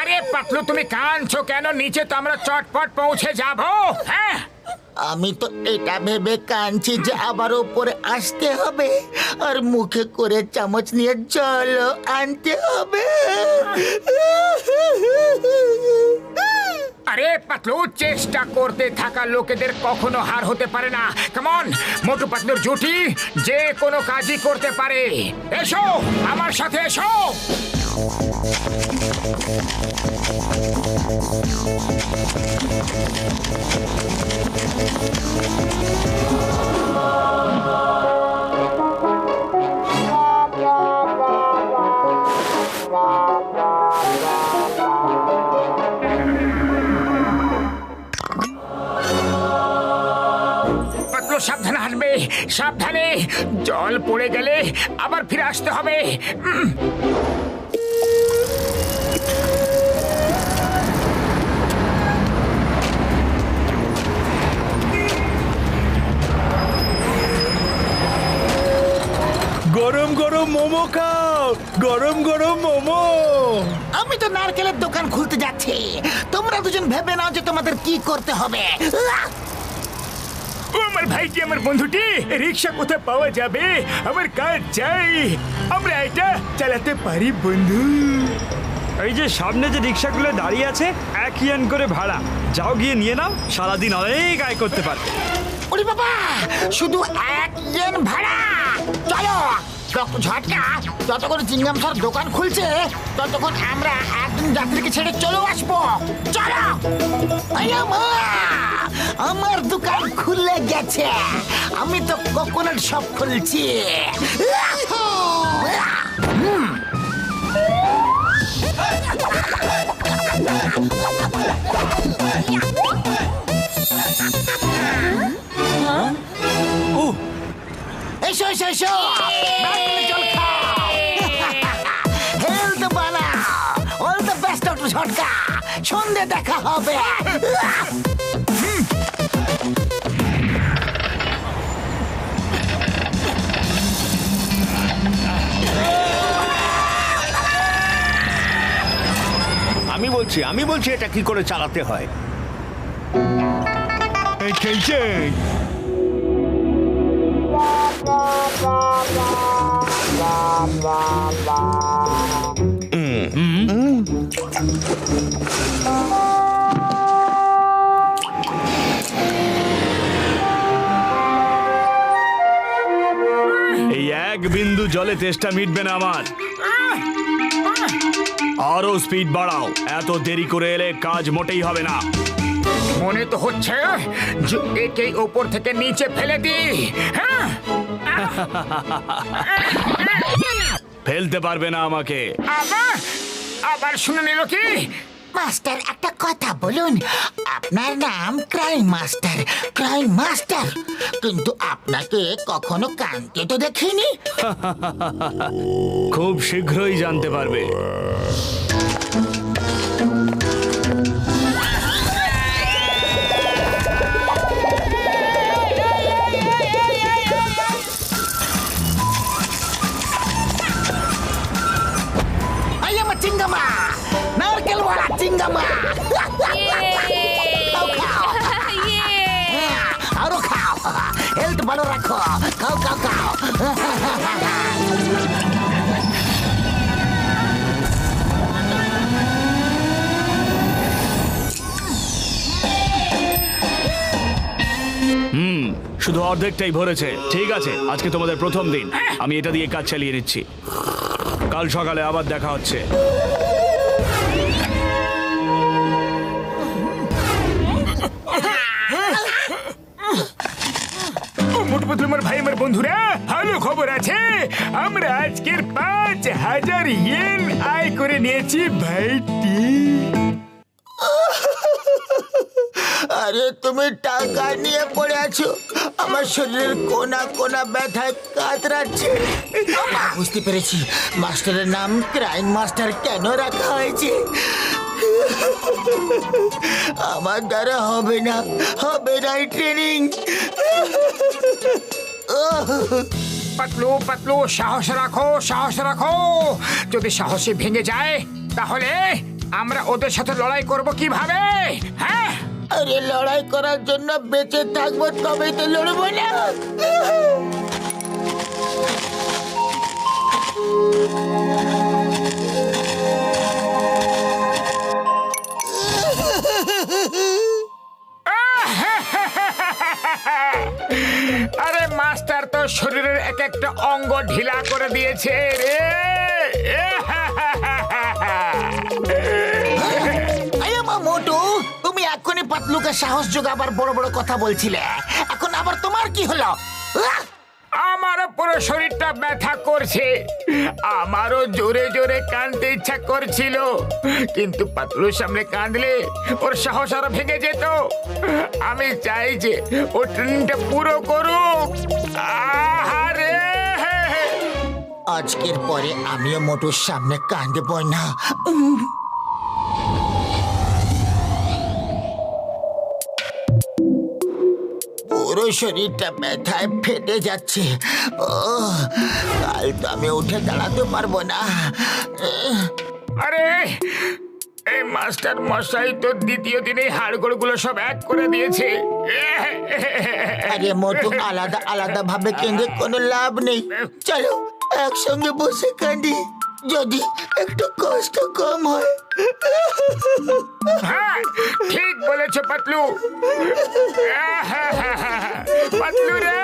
আরে পাতলু, তুমি কাঁদছো কেন? নিচে তো আমরা চটপট পৌঁছে যাবো। হ্যাঁ, আমি তো এটা ভেবে কাঁদছি যে আবার উপরে আসতে হবে আর মুখে করে চামচ নিয়ে জল আনতে হবে। আরে পাতলু, চেষ্টা করতে থাকা লোকেদের কখনো হার হতে পারে না। কেমন মোটু পাতলুর জুটি যে কোনো কাজই করতে পারে। এসো আমার সাথে, এসো। পাতলু, সাবধানে হাঁটবে, সাবধানে। জল পড়ে গেলে আবার ফিরে আসতে হবে। গরম গরম মোমো খাও, গরম গরম মোমো। আমি তো নারকেলের দোকান খুলতে যাচ্ছি, তোমরা দুজন ভেবে নাও যে তোমাদের কি করতে হবে। ও আমার ভাইটি, আমার বন্ধুটি, রিক্সা কোথায় পাওয়া যাবে? আমার কার চাই, আমরা এটা চালাতে পারি বন্ধু। এই যে সামনে যে রিক্সাগুলো দাঁড়িয়ে আছে, 1 ইয়েন করে ভাড়া। যাও গিয়ে নিয়ে নাও, সারাদিন অনেক আয় করতে পারবে। ওরে বাবা, শুধু 1 ইয়েন ভাড়া? চলো ডক্টর ঝটকা যতক্ষণ চিংগাম স্যার দোকান খুলছে ততক্ষণ আমরা একজন যাত্রীকে ছেড়ে চলে আসবো। চলো। আয়া মা, আমার দোকান খুলে গেছে, আমি তো কোকোনাট শপ খুলছি। এসো এসো এসো, জল খাও, হেলথ বানাও। অল দ্য বেস্ট ডক্টর ঝটকা, সন্ধে দেখা হবে। আমি বলছি এটা কি করে চালাতে হয়। এই এক বিন্দু জলে তেষ্টা মিটবে না আমার। আরো স্পিড বাড়াও, এত দেরি করে এলে কাজ মোটেই হবে না। মনে তো হচ্ছে যে একে ওপর থেকে নিচে ফেলে দি। হ্যাঁ, ফেলতে পারবে না আমাকে। আবার শুনে নিল কি? মাস্টার, একটা কথা বলুন, আপনার নাম ক্রাইম মাস্টার, ক্রাইম মাস্টার, কিন্তু আপনাকে কখনো কানকে তো দেখিনি। খুব শীঘ্রই জানতে পারবে। চিঙ্গামা, নারকেল ওয়ালা চিঙ্গামা। খাও খাও, আরো খাও, হেলথ ভালো রাখো, খাও খাও খাও। শুধু অর্ধেকটাই ভরেছে। ঠিক আছে, আজকে তোমাদের প্রথম দিন, আমি এটা দিয়ে কাজ চালিয়ে নিচ্ছি। কাল সকালে আবার দেখা হচ্ছে। মোটু পাতলু আমার ভাই আমার বন্ধুরা, ভালো খবর আছে। আমরা আজকের 5,000 ইয়েন আয় করে নিয়েছি ভাইটি। আরে তুমি টাকা নিয়ে পড়ে আছো, আমার শরীরের কোনা কোনা ব্যথায় কাতরাচ্ছে। বুঝতে পেরেছি মাস্টারের নাম ক্রাইম মাস্টার কেন রাখা হয়েছে। আমার দ্বারা হবে না এই ট্রেনিং। পাতলু পাতলু সাহস রাখো, সাহস রাখো। যদি সাহসে ভেঙে যায় তাহলে আমরা ওদের সাথে লড়াই করব কিভাবে? হ্যাঁ, আরে লড়াই করার জন্য বেঁচে থাকবো তবেই তো লড়বো না। আরে মাস্টার তো শরীরের এক একটা অঙ্গ ঢিলা করে দিয়েছে রে। মোটু, তুমি এখনই পাতলুকে সাহস যোগাবার বড় বড় কথা বলছিলে, এখন আবার তোমার কি হলো? আমারও পুরো শরীরটা ব্যথা করছে, আমারও জোরে জোরে কাঁদতে ইচ্ছা করছিল, কিন্তু পাতলুর সামনে কাঁদলে ওর সাহস আরো ভেঙে যেত। আমি চাই যে ও ট্রেনিংটা পুরো করুক। আরে আজকের পরে আমিও মোটুর সামনে কাঁদবো না। পুরো শরীরটা ব্যথায় ফেটে যাচ্ছে। কাল তো আমি উঠে দাঁড়াতে পারবো না। আরে এই মাস্টার মশাই তো দ্বিতীয় দিনে হাড়গোড় গুলো সব এক করে দিয়েছে। আরে মোটু, আলাদা আলাদা ভাবে কেঁদে কোনো লাভ নেই। চলো একসঙ্গে বসে কাঁদি, যদি একটু কষ্ট কম হয়। হ্যাঁ, ঠিক বলেছো পাতলু। পাতলু রে,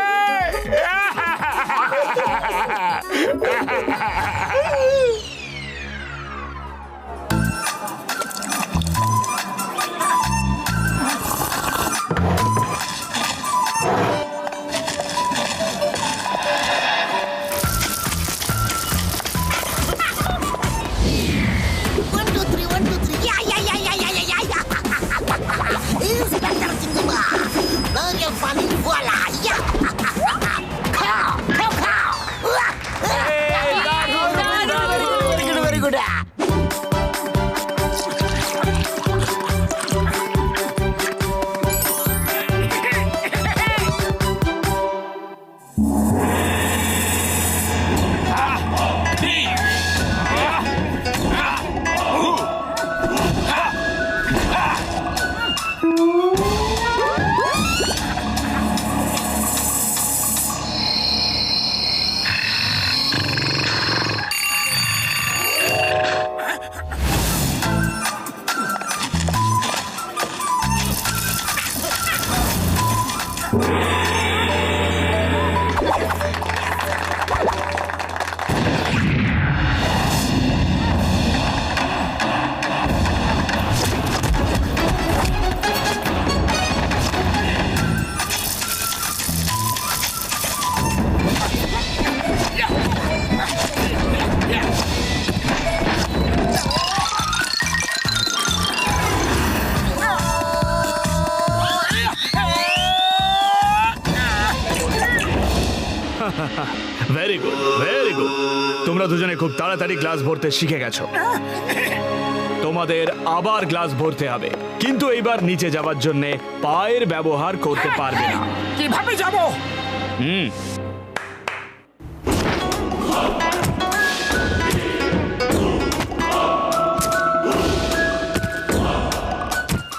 ভেরি গুড, ভেরি গুড। তোমরা দুজনে খুব তাড়াতাড়ি গ্লাস ভরতে শিখে গেছো। তোমাদের আবার গ্লাস ভরতে হবে, কিন্তু এইবার নিচে যাওয়ার জন্য পায়ের ব্যবহার করতে পারবে না। কিভাবে যাব?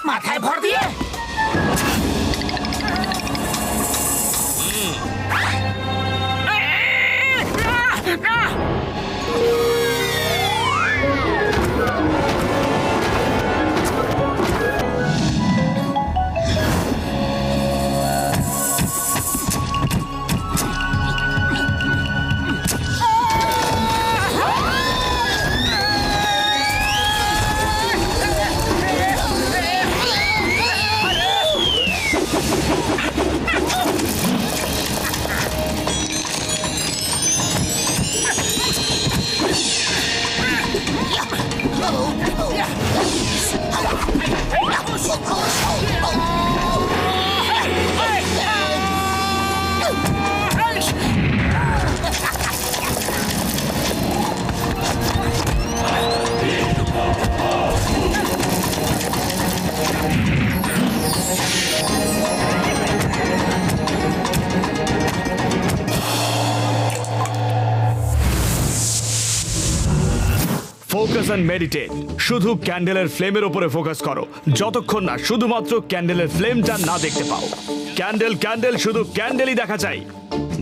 মাথায় ভর দিয়ে ফোকাস অ্যান্ড মেডিটেট। শুধু ক্যান্ডেলের ফ্লেমের উপরে ফোকাস করো, যতক্ষণ না শুধুমাত্র ক্যান্ডেলের ফ্লেমটা না দেখতে পাও। ক্যান্ডেল ক্যান্ডেল, শুধু ক্যান্ডেলই দেখা চাই।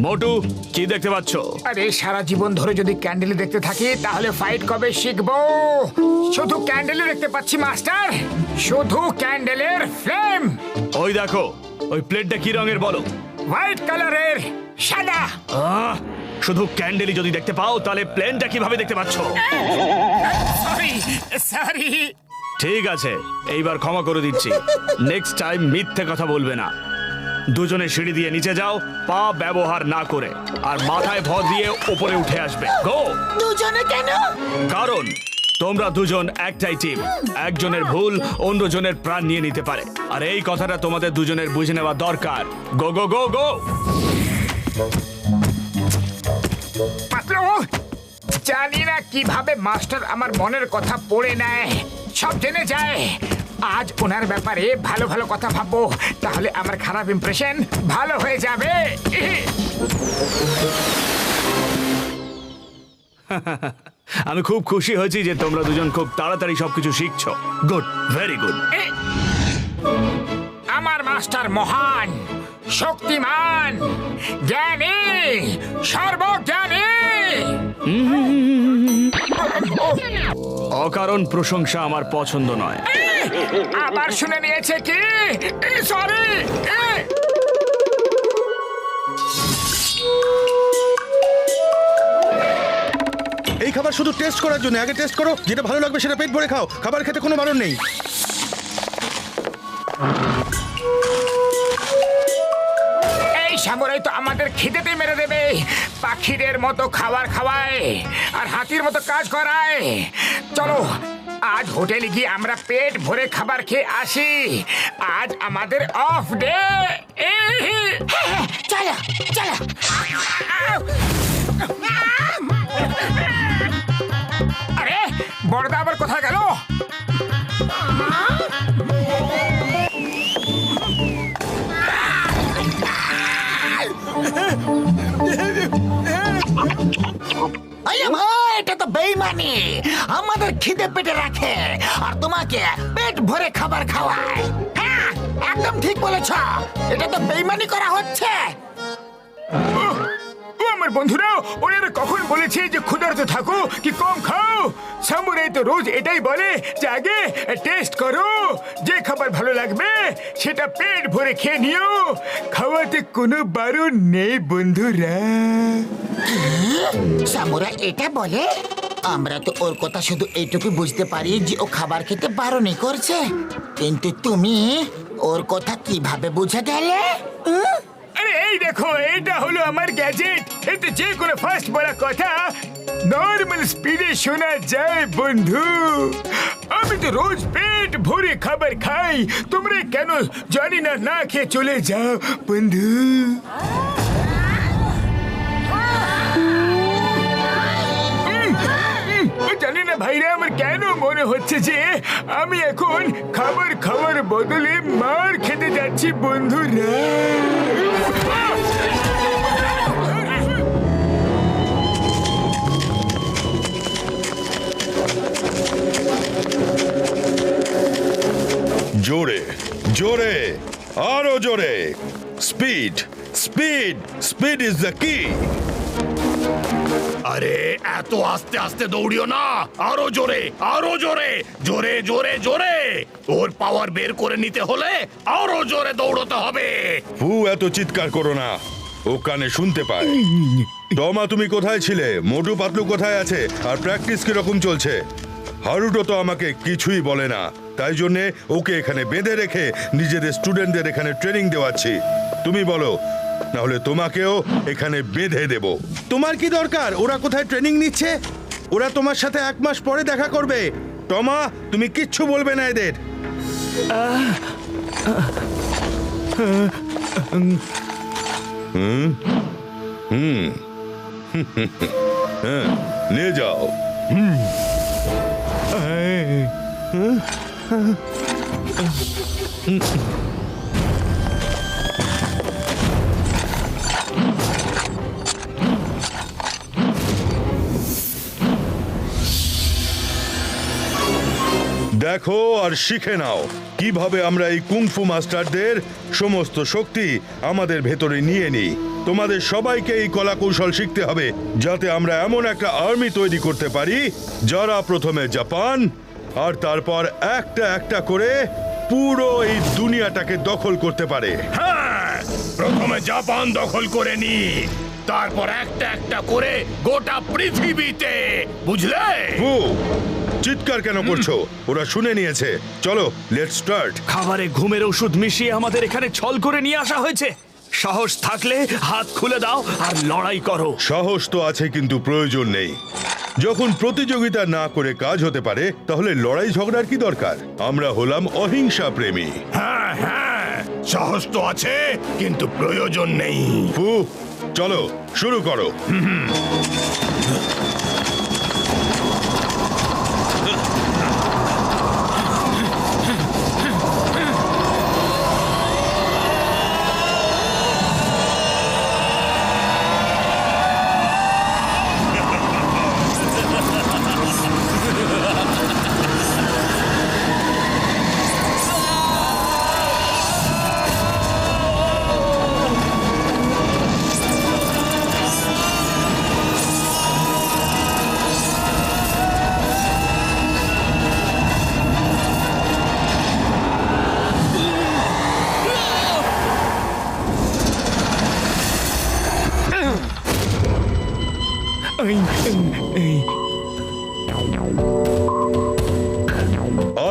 মোটু, কি দেখতে পাচ্ছ? আরে সারা জীবন ধরে যদি ক্যান্ডেল দেখতে থাকি তাহলে ফাইট কবে শিখবো? শুধু ক্যান্ডেলই দেখতে পাচ্ছি মাস্টার, শুধু ক্যান্ডেলের ফ্লেম। ওই দেখো, ওই প্লেটটা কি রঙের বলো? হোয়াইট কালারের, সাদা। শুধু ক্যান্ডেলই যদি দেখতে পাও তাহলে প্লেনটা কিভাবে দেখতে পাচ্ছ? Sorry sorry. ঠিক আছে, এইবার ক্ষমা করে দিচ্ছি। নেক্সট টাইম মিথ্যে কথা বলবে না। দুজনে সিঁড়ি দিয়ে নিচে যাও, পা ব্যবহার না করে, আর মাথায় ভর দিয়ে উপরে উঠে আসবে। গো। দুজনে কেন? কারণ তোমরা দুজন একটাই টিম। একজনের ভুল অন্যজনের প্রাণ নিয়ে নিতে পারে, আর এই কথাটা তোমাদের দুজনের বুঝে নেওয়া দরকার। গো গো গো গো। পাতলু, জানি না কিভাবে মাস্টার আমার মনের কথা পড়ে নেয়, সব জেনে যায়। আজ ওনার ব্যাপারে ভালো ভালো কথা ভাববো, তাহলে আমার খারাপ ইমপ্রেশন ভালো হয়ে যাবে। আমি খুব খুশি হয়েছি যে তোমরা দুজন খুব তাড়াতাড়ি সবকিছু শিখছো। Good, very good. আমার মাস্টার মহান, শক্তিমান, জ্ঞানী, সর্বজ্ঞানী। অকারণ প্রশংসা আমার পছন্দ নয়। আবার শুনে নিয়েছে কি? সরি। এই খাবার শুধু টেস্ট করার জন্য। আগে টেস্ট করো, যেটা ভালো লাগবে সেটা পেট ভরে খাও। খাবার খেতে কোনো বারণ নেই। এই সামুরাই তো আমাদের খিদেতে মেরে দেবে। পাখিদের মতো খাবার খাওয়ায় আর হাতির মতো কাজ করায়। চলো আজ হোটেলে গিয়ে আমরা পেট ভরে খাবার খেয়ে আসি। আজ আমাদের অফ ডে। চলো চলো। আরে বড়দা আবার কোথায় গেল? এটা তো বেইমানি। আমাদের খিদে পেটে রাখে আর তোমাকে পেট ভরে খাবার খাওয়ায়। হ্যাঁ, একদম ঠিক বলেছ। এটা তো বেইমানি করা হচ্ছে। আমার বন্ধুরা, ওনারা কখন বলেছে যে ক্ষুধার্ত থাকো কি কম খাও? সামুরাই তো রোজ এটাই বলে যে আগে টেস্ট করো, যে খাবার ভালো লাগবে সেটা পেট ভরে খেয়ে নিও। খাওয়াতে কোনো বারণ নেই বন্ধুরা। সামুরাই এটা বলে? আমরা তো ওর কথা শুধু এইটুকু বুঝতে পারি যে ও খাবার খেতে বারণই করছে, কিন্তু তুমি ওর কথা কিভাবে বুঝে গেলে? আরে এই দেখো, এটা হলো আমার গ্যাজেট। এতে যে কোনো ফার্স্ট বলা কথা নর্মাল স্পিডে শোনা যায় বন্ধু। আমি তো রোজ পেট ভরে খাবার খাই, তোমরা কেন জানি না না খেয়ে চলে যাও বন্ধু। জানি না ভাইরা, আমার কেন মনে হচ্ছে যে আমি এখন খাবার খাওয়ার বদলে মার খেতে যাচ্ছি বন্ধুরা। জোরে জোরে, আরো জোরে। Speed speed speed is the কি। আরে এত আস্তে আস্তে দৌড়িও না, আরো জোরে আরো জোরে, জোরে জোরে জোরে। ওর পাওয়ার বের করে নিতে হলে আরো জোরে দৌড়তে হবে। এত চিৎকার করো না, ও কানে শুনতে পায়। টমা, তুমি কোথায় ছিলে? মোটু পাতলু কোথায় আছে? আর প্র্যাকটিস কিরকম চলছে? হারুটো তো আমাকে কিছুই বলে না, তাই জন্যে ওকে এখানে বেঁধে রেখে নিজেদের স্টুডেন্টদের এখানে ট্রেনিং দেওয়াচ্ছি। তুমি বলো, না হলে তোমাকেও এখানে বেঁধে দেব। তোমার কি দরকার? ওরা কোথায় ট্রেনিং নিচ্ছে? ওরা তোমার সাথে 1 মাস পরে দেখা করবে। টমা, তুমি কিচ্ছু বলবে না এদের। নিয়ে যাও। দেখো আর শিখে নাও কিভাবে আমরা এই কুংফু মাস্টারদের সমস্ত শক্তি আমাদের ভেতরে নিয়ে নিই। তোমাদের সবাইকে এই কলা কৌশল শিখতে হবে যাতে আমরা এমন একটা আর্মি তৈরি করতে পারি যারা প্রথমে জাপান আর তারপর একটা একটা করে পুরো এই দুনিয়াটাকে দখল করতে পারে। হ্যাঁ, প্রথমে জাপান দখল করে নি, তারপর একটা একটা করে গোটা পৃথিবীতে, বুঝলে? ফু, চিৎকার কেন করছো? ওরা শুনে নিয়েছে। চলো, লেটস স্টার্ট। খাবারে ঘুমের ওষুধ মিশিয়ে আমাদের এখানে ছল করে নিয়ে আসা হয়েছে। সাহস থাকলে হাত খুলে দাও আর লড়াই করো। সাহস তো আছে কিন্তু প্রয়োজন নেই। যখন প্রতিযোগিতা না করে কাজ হতে পারে তাহলে লড়াই ঝগড়ার কি দরকার? আমরা হলাম অহিংসা প্রেমী। হ্যাঁ হ্যাঁ, সাহস তো আছে কিন্তু প্রয়োজন নেই। ফু, চলো শুরু করো।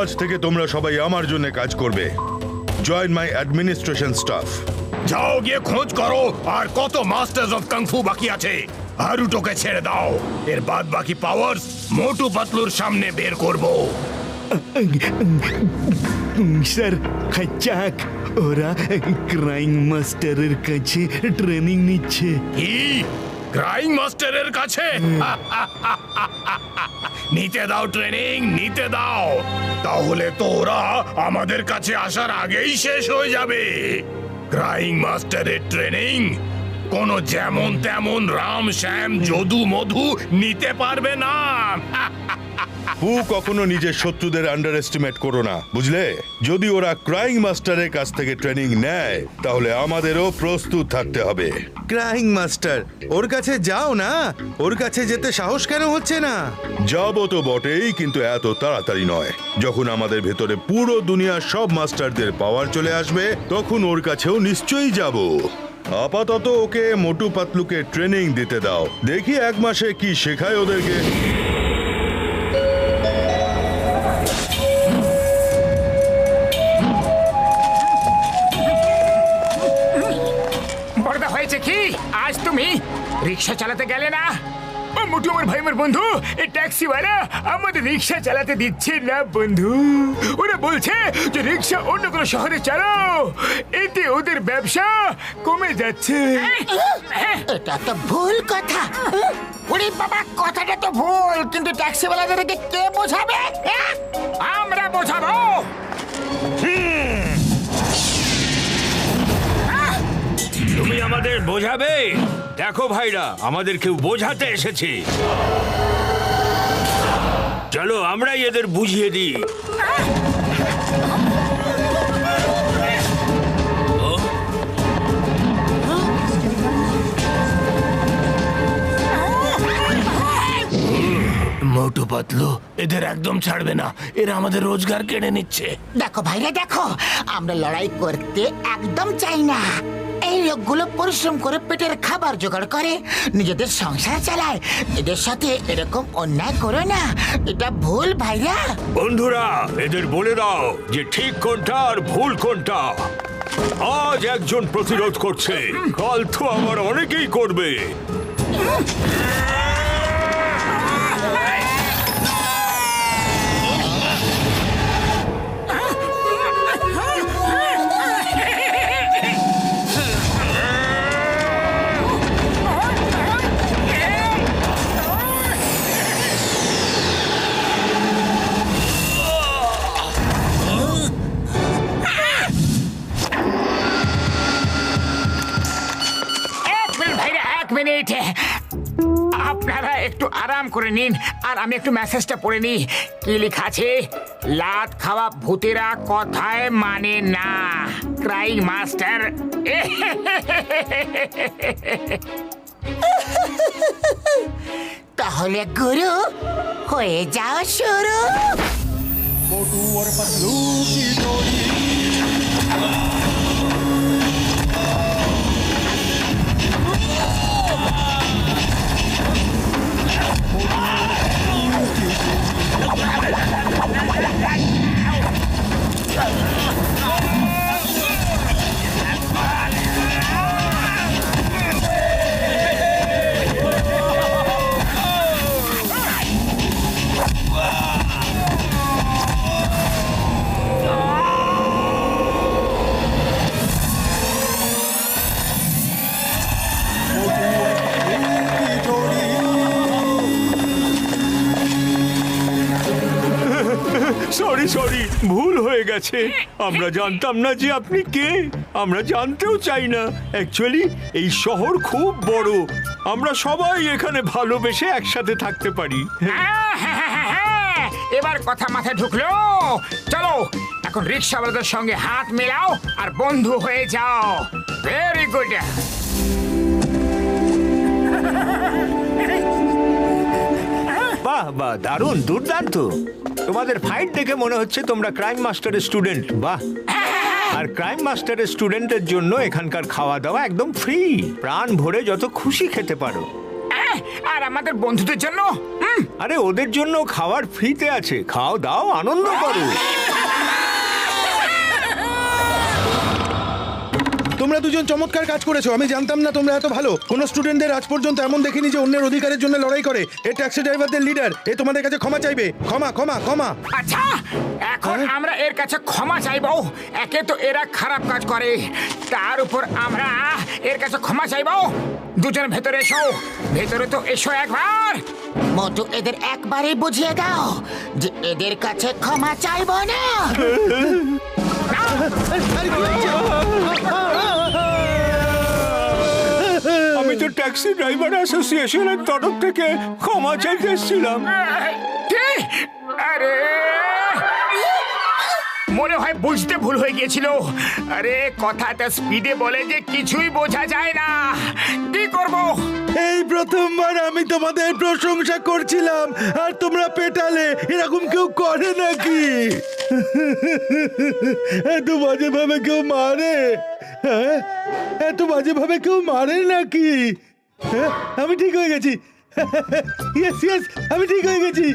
আজ থেকে তোমরা সবাই আমার জন্য কাজ করবে। Join my administration staff. যাও গিয়ে খোঁজ করো আর কত মাস্টার্স অফ কাংফু বাকি আছে। হারুটোকে ছেড়ে দাও, এর বাদ বাকি পাওয়ার্স মোটু পাতলুর সামনে বের করব। স্যার খাচাক, ওরা ক্রাইং মাস্টারের কাছে ট্রেনিং নিচ্ছে। কি? ক্রাইং মাস্টারের কাছে? নিতে দাও ট্রেনিং, নিতে দাও। তাহলে তো ওরা আমাদের কাছে আসার আগেই শেষ হয়ে যাবে। ক্রাইং মাস্টারের ট্রেনিং কোনো যেমন তেমন রাম শ্যাম যদু মধু নিতে পারবে না। ফু, কখনো নিজের শত্রুদের আন্ডার এস্টিমেট করো না, বুঝলে? যদি ওরা ক্রাইং মাস্টারের কাছ থেকে ট্রেনিং নেয় তাহলে আমাদেরও প্রস্তুত থাকতে হবে। ক্রাইং মাস্টার, ওর কাছে যাও না। ওর কাছে যেতে সাহস কেন হচ্ছে না? যাবো তো বটেই, কিন্তু এত তাড়াতাড়ি নয়। যখন আমাদের ভেতরে পুরো দুনিয়ার সব মাস্টারদের পাওয়ার চলে আসবে তখন ওর কাছেও নিশ্চয়ই যাব। আপাতত ওকে মোটু পাতলুকে ট্রেনিং দিতে দাও, দেখি 1 মাসে কি শেখায় ওদেরকে। বড়দা, হয়েছে কি? আজ তুমি রিক্সা চালাতে গেলে না? ও মোটু, আমার ভাই, আমার বন্ধু, এই ট্যাক্সিওয়ালা আমাদের রিক্সা চালাতে দিচ্ছে না বন্ধু। ওরা বলছে যে রিক্সা অন্য কোনো শহরে চালাও, এতে ওদের ব্যবসা কমে যাচ্ছে। এটা তো ভুল কথা। ওরে বাবা, কথাটা তো ভুল, কিন্তু ট্যাক্সিওয়ালাদেরকে কে বোঝাবে? আমরা বোঝাবো। তুমি আমাদের বোঝাবে? দেখো ভাইরা, আমাদের কেউ বোঝাতে এসেছে। চলো আমরাই এদের বুঝিয়ে দিই। মোটু পাতলু এদের একদম ছাড়বে না, এরা আমাদের রোজগার কেড়ে নিচ্ছে। দেখো ভাইরা, দেখো, আমরা লড়াই করতে একদম চাই না। এই লোকগুলো পরিশ্রম করে পেটের খাবার জোগাড় করে, নিজেদের সংসার চালায়। এদের সাথে এরকম অন্যায় করো না, এটা ভুল ভাইরা। বন্ধুরা, এদের বলে দাও যে ঠিক কোনটা আর ভুল কোনটা। আজ একজন প্রতিরোধ করছে, কাল তো আবার অনেকেই করবে। আপনারা একটু আরাম করে নিন আর আমি একটু মেসেজটা পড়ে নিই। কি লেখা আছে? লাত খাওয়া ভূতেরা কথায় মানে না, ক্রাইং মাস্টার। তাহলে গুরু হয়ে যাও শুরু। সরি সরি, ভুল হয়ে গেছে। আমরা জানতাম না যে আপনি কে, আমরা জানতেও চাই না। অ্যাকচুয়ালি এই শহর খুব বড়, আমরা সবাই এখানে ভালোবেসে একসাথে থাকতে পারি। এবার কথা মাথায় ঢুকলো। চলো এখন রিক্সাওয়ালাদের সঙ্গে হাত মেলাও আর বন্ধু হয়ে যাও। Very good. বাহ বাহ, দারুণ, দুর্দান্ত। তোমাদের ফাইট দেখে মনে হচ্ছে তোমরা ক্রাইম মাস্টারের স্টুডেন্ট। বাহ। আর ক্রাইম মাস্টারের স্টুডেন্টের জন্য এখানকার খাওয়া দাওয়া একদম ফ্রি, প্রাণ ভরে যত খুশি খেতে পারো। আর আমাদের বন্ধুদের জন্য? আরে ওদের জন্য খাবার ফ্রিতে আছে, খাও দাও, আনন্দ করো। তোমরা দুজন চমৎকার কাজ করেছো। আমি জানতাম না তোমরা এত ভালো। কোনো স্টুডেন্টদের আজ পর্যন্ত এমন দেখিনি যে অন্যের অধিকারের জন্য লড়াই করে। এ ট্যাক্সি ড্রাইভারদের লিডার, এ তোমাদের কাছে ক্ষমা চাইবে। ক্ষমা ক্ষমা ক্ষমা। আচ্ছা, এখন আমরা এর কাছে ক্ষমা চাইবো। একে তো এরা খারাপ কাজ করে, তার উপর আমরা এর কাছে ক্ষমা চাইবো। দুজন ভেতরে এসো, ভেতরে তো এসো একবার। মোটু এদের একবারই বুঝিয়ে দাও যে এদের কাছে ক্ষমা চাইবো না। আমি তো ট্যাক্সি ড্রাইভার অ্যাসোসিয়েশনের তরফ থেকে ক্ষমা চাইতে এসেছিলাম। আরে মনে হয় বুঝতে ভুল হয়ে গিয়েছিল। আরে কথাটা স্পিডে বলে যে কিছুই বোঝা যায় না। কি করব? এই প্রথমবার আমি তোমাদের প্রশংসা করছিলাম আর তোমরা পেটালে। এরকম কেউ করে নাকি? এত বাজে ভাবে কেউ মারে? হ্যাঁ, এত বাজে ভাবে কেউ মারে নাকি? হ্যাঁ, আমি ঠিক হয়ে গেছি। ইয়েস ইয়েস, আমি ঠিক হয়ে গেছি।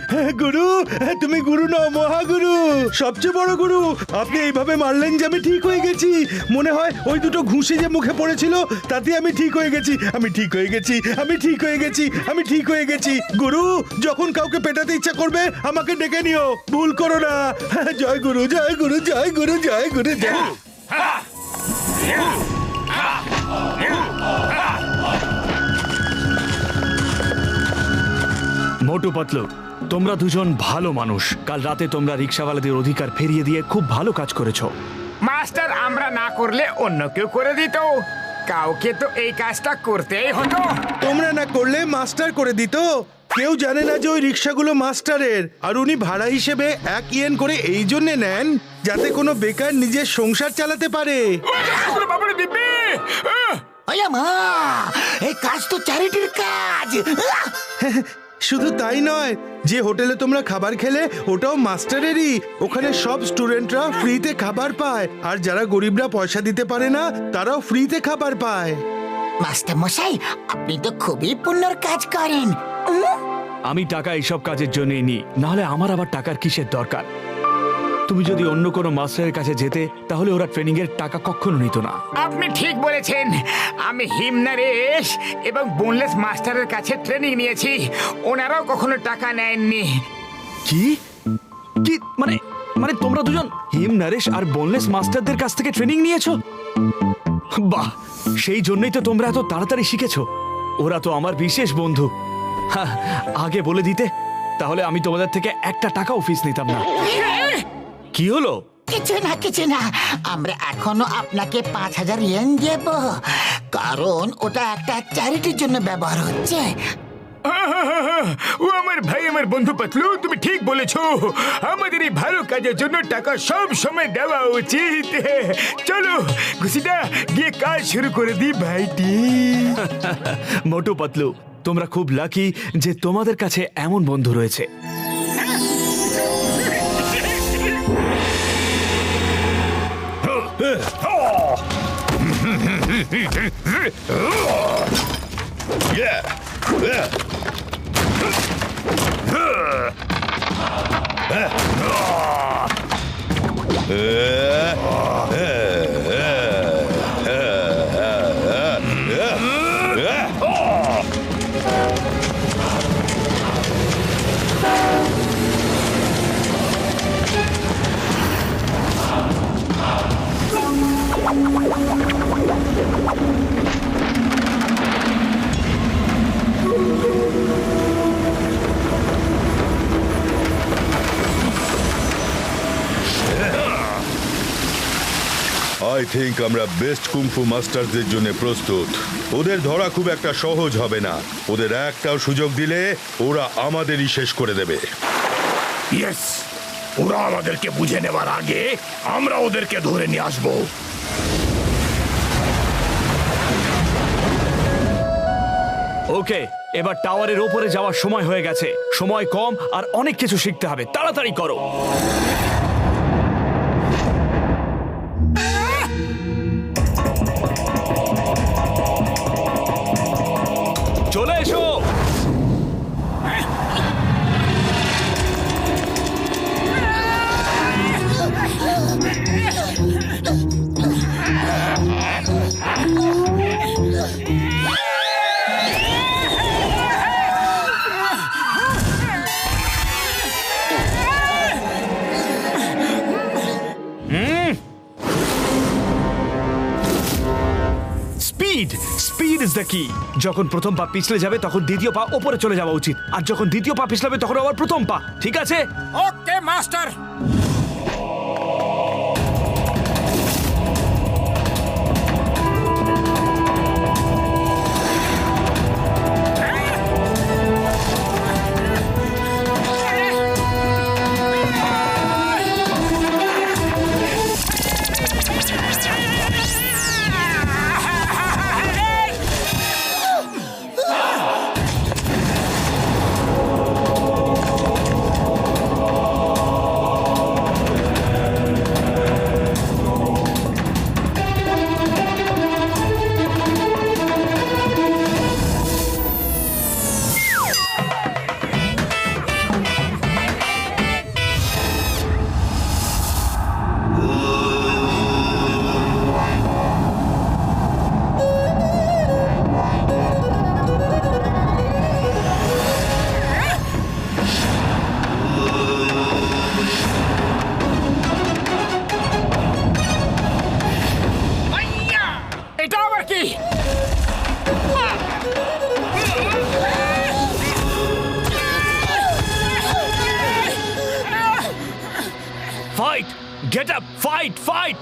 গুরু, তুমি গুরু নও, মহাগুরু, সবচেয়ে বড় গুরু। আপনি এইভাবে মারলেন যে আমি ঠিক হয়ে গেছি। মনে হয় ওই দুটো ঘুষি যে মুখে পড়েছিল তাতে আমি ঠিক হয়ে গেছি। আমি ঠিক হয়ে গেছি, আমি ঠিক হয়ে গেছি, আমি ঠিক হয়ে গেছি। গুরু, যখন কাউকে পেটাতে ইচ্ছা করবে আমাকে ডেকে নিও, ভুল করো না। জয় গুরু, জয় গুরু, জয় গুরু, জয় গুরু, জয়। মোটু পাতলু, তোমরা দুজন ভালো মানুষ। কাল রাতে তোমরা রিক্সাওয়ালাদের অধিকার ফিরিয়ে দিয়ে খুব ভালো কাজ করেছো। মাস্টার আমরা না করলে অন্য কেউ করে দিত। কাউকে তো এই কাজটা করতেই হতো। তোমরা না করলে মাস্টার করে দিত। কেউ জানে না যে ওই রিক্সাগুলো মাস্টারের, আর উনি ভাড়া হিসেবে 1 ইয়েন করে এই জন্য নেন যাতে কোনো বেকার নিজের সংসার চালাতে পারে। মা, এই কাজ তো চ্যারিটির কাজ। শুধু তাই নয়, যে হোটেলে তোমরা খাবার খেলে ওটাও মাস্টারেরই। ওখানে সব স্টুডেন্টরা ফ্রিতে খাবার পায়, আর যারা গরিবরা পয়সা দিতে পারে না তারাও ফ্রিতে খাবার পায়। মাস্টার মশাই, আপনি তো খুবই পুণ্যর কাজ করেন। আমি টাকা এইসব কাজের জন্যই নিই, নাহলে আমার আবার টাকার কিসের দরকার? তুমি যদি অন্য কোনো মাস্টারের কাছে যেতে তাহলে ওরা ট্রেনিং এর টাকা কখনো নিত না। আপনি ঠিক বলেছেন। আমি হিমনারেশ এবং বোনলেস মাস্টারের কাছে ট্রেনিং নিয়েছি, ওনারাও কখনো টাকা নেননি। কি কি মানে মানে তোমরা দুজন হিম নরেশ আর বোনলেস মাস্টারদের কাছ থেকে ট্রেনিং নিয়েছো? বাহ, সেই জন্যই তো তোমরা এত তাড়াতাড়ি শিখেছো। ওরা তো আমার বিশেষ বন্ধু। হ্যাঁ, আগে বলে দিতে তাহলে আমি তোমাদের থেকে 1 টাকাও ফিস নিতাম না। কি হলো? কিছু না কিছু না, আমরা এখনো আপনাকে 5000 ইয়েন দেব, কারণ ওটা একটা চ্যারিটির জন্য ব্যবহার হচ্ছে। ও আমার ভাই, আমার বন্ধু পাতলু, তুমি ঠিক বলেছো। আমাদের এই ভালো কাজের জন্য টাকা সব সময় দেওয়া উচিত। চলো ঘুষিদা, গিয়ে কাজ শুরু করে দি ভাইটি। মোটু পাতলু, তোমরা খুব লাকি যে তোমাদের কাছে এমন বন্ধু রয়েছে। আই থিঙ্ক আমরা বেস্ট কুংফু মাস্টারদের জন্য প্রস্তুত। ওদের ধরা খুব একটা সহজ হবে না। ওদের একটাও সুযোগ দিলে ওরা আমাদেরই শেষ করে দেবে। ইয়েস, ওরা আমাদেরকে বুঝে নেওয়ার আগে আমরা ওদেরকে ধরে নিয়ে আসবো। ওকে, এবার টাওয়ারের ওপরে যাওয়ার সময় হয়ে গেছে। সময় কম আর অনেক কিছু শিখতে হবে, তাড়াতাড়ি করো। চলে এসো। স্পিড ইজ দ্য কি। যখন প্রথম পা পিছলে যাবে তখন দ্বিতীয় পা উপরে চলে যাওয়া উচিত, আর যখন দ্বিতীয় পা পিছলাবে তখন আবার প্রথম পা। ঠিক আছে? Okay master. Fight! Get up! Fight! Fight!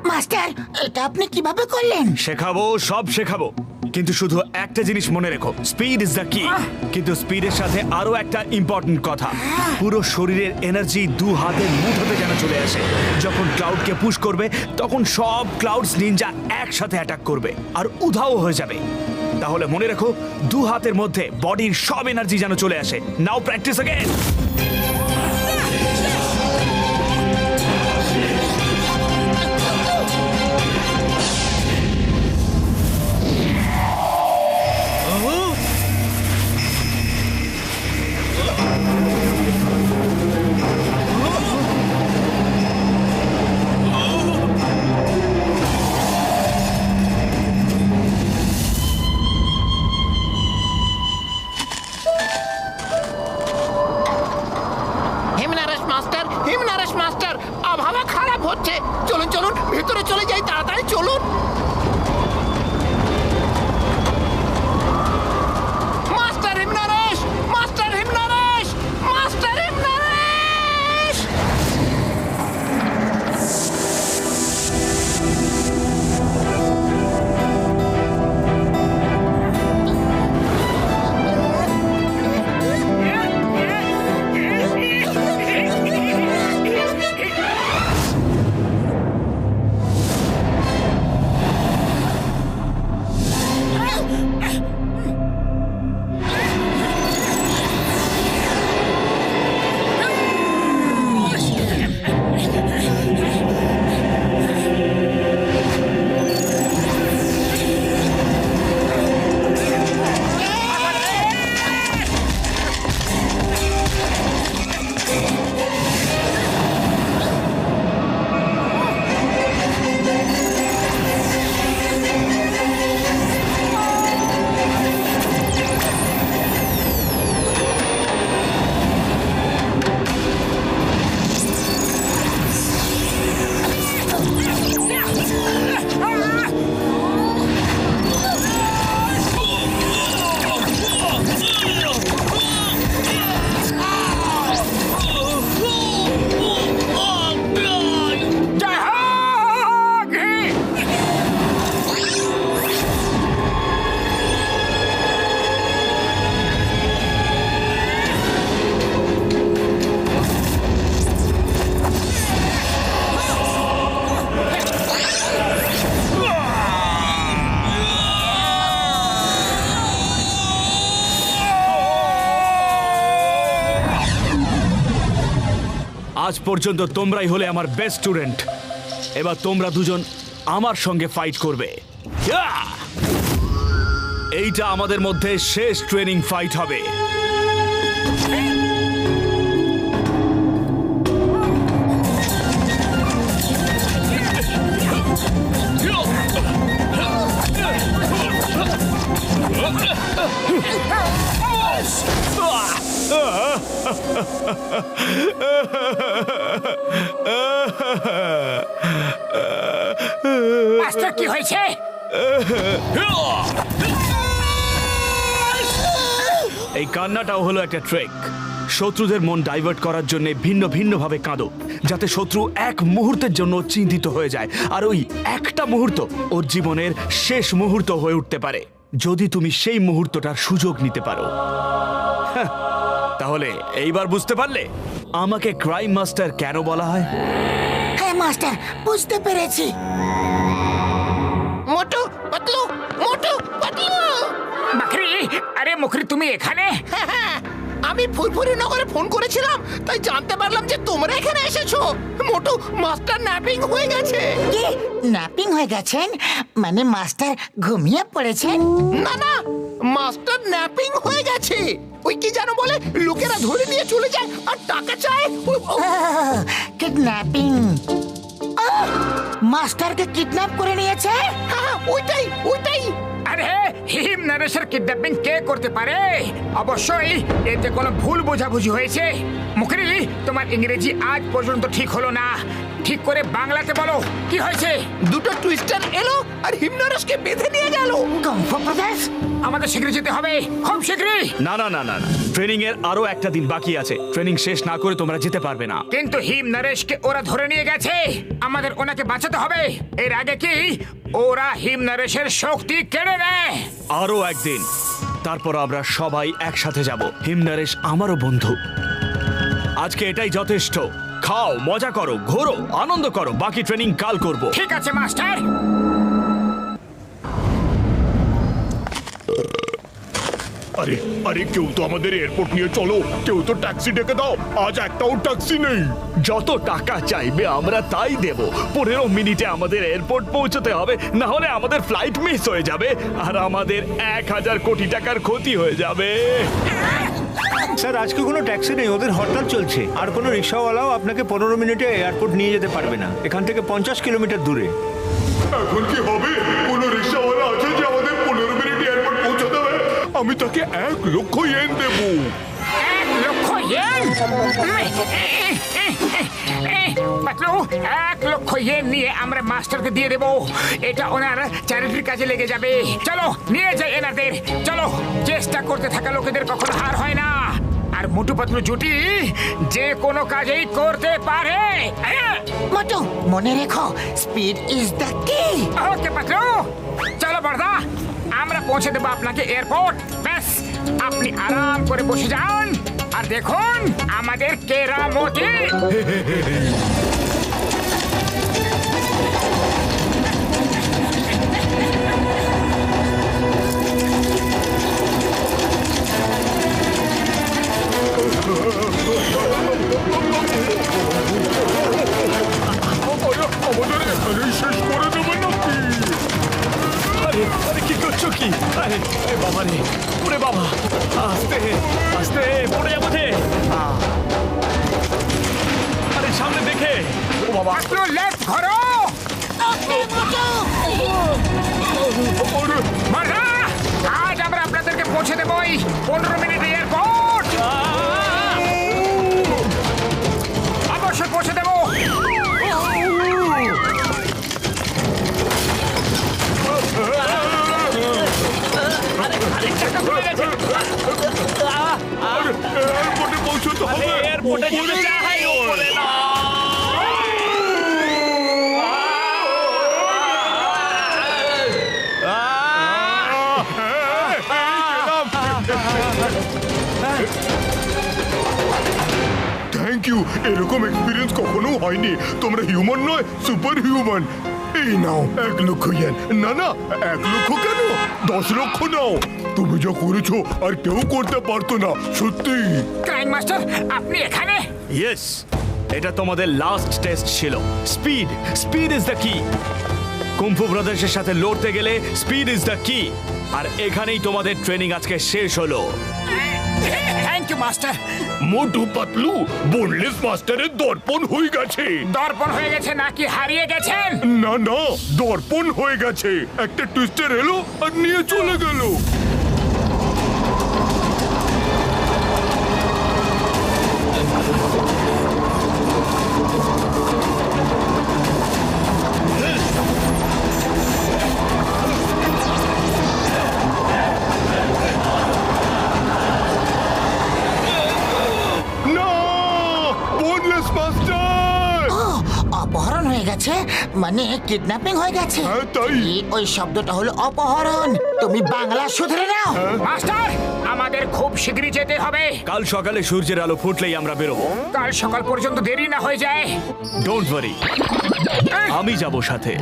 Master, এটা আপনি কিভাবে করলেন? শেখাবো, সব শেখাবো, কিন্তু শুধু একটা জিনিস মনে রেখো, স্পিড ইজ দ্য কি। কিন্তু স্পিডের সাথে আরো একটা ইম্পর্টেন্ট কথা, পুরো শরীরের এনার্জি দু হাতের মুঠোতে যেন চলে আসে। যখন ক্লাউডকে পুশ করবে তখন সব ক্লাউডস নিনজা একসাথে অ্যাটাক করবে আর উধাও হয়ে যাবে। তাহলে মনে রেখো, দু হাতের মধ্যে বডির সব এনার্জি যেন চলে আসে। নাও প্র্যাকটিস अगेन। আজ পর্যন্ত তোমরাই হলে আমার বেস্ট স্টুডেন্ট। এবার তোমরা দুজন আমার সঙ্গে ফাইট করবে। ইয়াহ! এইটা আমাদের মধ্যে শেষ ট্রেনিং ফাইট হবে। মাস্টার কি হয়েছে? এই কান্নাটাও হলো একটা ট্রেক। শত্রুদের মন ডাইভার্ট করার জন্য ভিন্ন ভিন্ন ভাবে কাঁদো, যাতে শত্রু এক মুহূর্তের জন্য চিন্তিত হয়ে যায়, আর ওই একটা মুহূর্ত ওর জীবনের শেষ মুহূর্ত হয়ে উঠতে পারে, যদি তুমি সেই মুহূর্তটার সুযোগ নিতে পারো। হ্যাঁ, তাহলে এইবার বুঝতে পারলে আমাকে ক্রাইম মাস্টার কেন বলা হয়? হ্যাঁ মাস্টার, বুঝতে পেরেছি। মোটু পাতলু, মোটু পাতলু। মাকড়ি, আরে মুখরি তুমি এখানে? হ্যাঁ, আমি ফুরফুরি নগরে ফোন করেছিলাম, তাই জানতে পারলাম যে তোমরা এখানে এসেছো। মোটু, মাস্টার ন্যাপিং হয়ে গেছে। কি ন্যাপিং হয়ে গেছেন? মানে মাস্টার ঘুমিয়ে পড়েছেন? না না, মাস্টার ন্যাপিং হয়ে গেছে। ওই কি জানো বলে, লোকেরা ধরে নিয়ে চলে যায় আর টাকা চায়। কিডন্যাপিং। মাস্টারকে কিডন্যাপ করে নিয়েছে? হ্যাঁ, ওইটাই ওইটাই। আরে হিম নরেশের কিডন্যাপিং কে করতে পারে? অবশ্যই এতে কোনো ভুল বোঝাবুঝি হয়েছে। মুখরি, তোমার ইংরেজি আজ পর্যন্ত ঠিক হলো না, ঠিক করে বাংলাতে বলো কি হয়েছে। দুটো টুইস্টার এলো আর হিমনরেশকে বেঁধে নিয়ে গেল। কুংফু ব্রাদার্স, আমাদের শীঘ্রই যেতে হবে, খুব শীঘ্রই। না না না না না, ট্রেনিং এর আরো একটা দিন বাকি আছে। ট্রেনিং শেষ না করে তোমরা যেতে পারবে না। কিন্তু হিম নরেশকে ওরা ধরে নিয়ে গেছে, আমাদের ওনাকে বাঁচাতে হবে। এর আগে কি ওরা হিম নরেশের শক্তি কেড়ে নেয়? আরো একদিন, তারপর আমরা সবাই একসাথে যাব। হিম নরেশ আমারও বন্ধু। আজকে এটাই যথেষ্ট। খাও, মজা করো, ঘোরো, আনন্দ করো। বাকি ট্রেনিং কাল করব। ঠিক আছে মাস্টার। আরে আরে, কেউ তো আমাদের এয়ারপোর্ট নিয়ে চলো, কেউ তো ট্যাক্সি ডেকে দাও। আজ একটাও ট্যাক্সি নেই। যত টাকা চাইবে আমরা তাই দেব। 15 মিনিটে আমাদের এয়ারপোর্ট পৌঁছতে হবে, না হলে আমাদের ফ্লাইট মিস হয়ে যাবে আর আমাদের 1000 কোটি টাকার ক্ষতি হয়ে যাবে। স্যার, আজকে কোনো ট্যাক্সি নেই, ওদের হরতাল চলছে। আর কোনো রিক্সাওয়ালাও আপনাকে 15 মিনিটে এয়ারপোর্ট নিয়ে যেতে পারবে না। এখান থেকে 50 কিলোমিটার দূরে। এখন কি হবে? কোনো রিক্সাওয়ালা আছে যে আমাদের 15 মিনিট এয়ারপোর্ট পৌঁছে দেবে? আমি তাকে 1 লক্ষ ইয়েন দেবো। 1 লক্ষ ইয়েন? পাতলু, 1 লক্ষ ইয়েন নিয়ে আমরা মাস্টারকে দিয়ে দেবো। এটা ওনার চ্যারিটির কাজে লেগে যাবে। চলো নিয়ে যাই এনাদের। চলো, চেষ্টা করতে থাকা লোকেদের কখনো হার হয় না। আর মোটু পাতলু জুটি যে কোনো কাজেই করতে পারে। মোটু, মনে রেখো, স্পিড ইজ দ্য কি। ওকে পাতলু, চলো বড়দা, আমরা পৌঁছে দেবো আপনাকে এয়ারপোর্ট। ব্যাস, আপনি আরাম করে বসে যান আর দেখুন আমাদের কেরামতি। আমাদের এখানেই শেষ করে দেবে নাকি? আরে আরে, কি করছো কি? আরে আরে বাবা রে, ওরে বাবা, আস্তে আস্তে পড়ে যাবো যে। আরে সামনে দেখে। ও বাবা, পাতলু লেফট ঘোরো। বড়দা, আজ আমরা আপনাদেরকে পৌঁছে দেবো 15 মিনিট এয়ারপোর্ট। অবশ্যই পৌঁছে দেবো। এয়ারপোর্টে পৌঁছতে হবে। এয়ারপোর্টে যেতে চাই, ওপরে না। থ্যাংক ইউ, এরকম এক্সপিরিয়েন্স কখনো হয়নি। তোমরা হিউম্যান নয়, সুপার হিউম্যান। এই নাও 1 লক্ষ ইয়েন। না না, 1 লক্ষ কেন, 10 লক্ষ নাও। তুমি যা করেছো আর কেউ করতে পারতো না, সত্যি। ক্রাইম মাস্টার, আপনি এখানে? ইয়েস, এটা তোমাদের লাস্ট টেস্ট ছিল। স্পিড, স্পিড ইজ দ্য কি। কুম্ফু ব্রাদার্সের সাথে লড়তে গেলে স্পিড ইজ দ্য কি। আর এখানেই তোমাদের ট্রেনিং আজকে শেষ হলো। Thank you master. Motu Patlu, boneless মাস্টারের দর্পণ হয়ে গেছে। দর্পণ হয়ে গেছে নাকি হারিয়ে গেছেন? না না, দর্পণ হয়ে গেছে। একটা টুইস্টার এলো আর নিয়ে চলে গেল। অপহরণ হয়ে গেছে মানে কিডন্যাপিং হয়ে গেছে। হ্যাঁ, তাই। ওই শব্দটা হলো অপহরণ। তুমি বাংলা শুধরে নাও। মাস্টার, আমাদের খুব শীঘ্রই যেতে হবে। কাল সকালে সূর্যের আলো ফুটলেই আমরা বেরোবো। কাল সকাল পর্যন্ত দেরি না হয়ে যায়। ডোন্ট ওয়ারি, আমি যাব সাথে।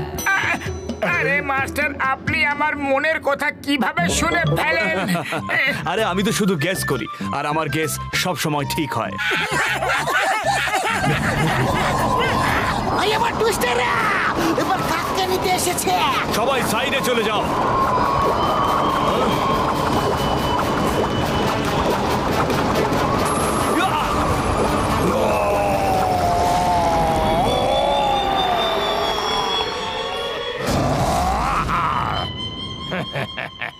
আরে মাস্টার, আপনি আমার মনের কথা কিভাবে শুনে ফেলেন? আরে আমি তো শুধু গেস করি, আর আমার গেস সব সময় ঠিক হয়। এবার টুইস্টাররা এবার কাককে নিতে এসেছে। সবাই সাইডে চলে যাও।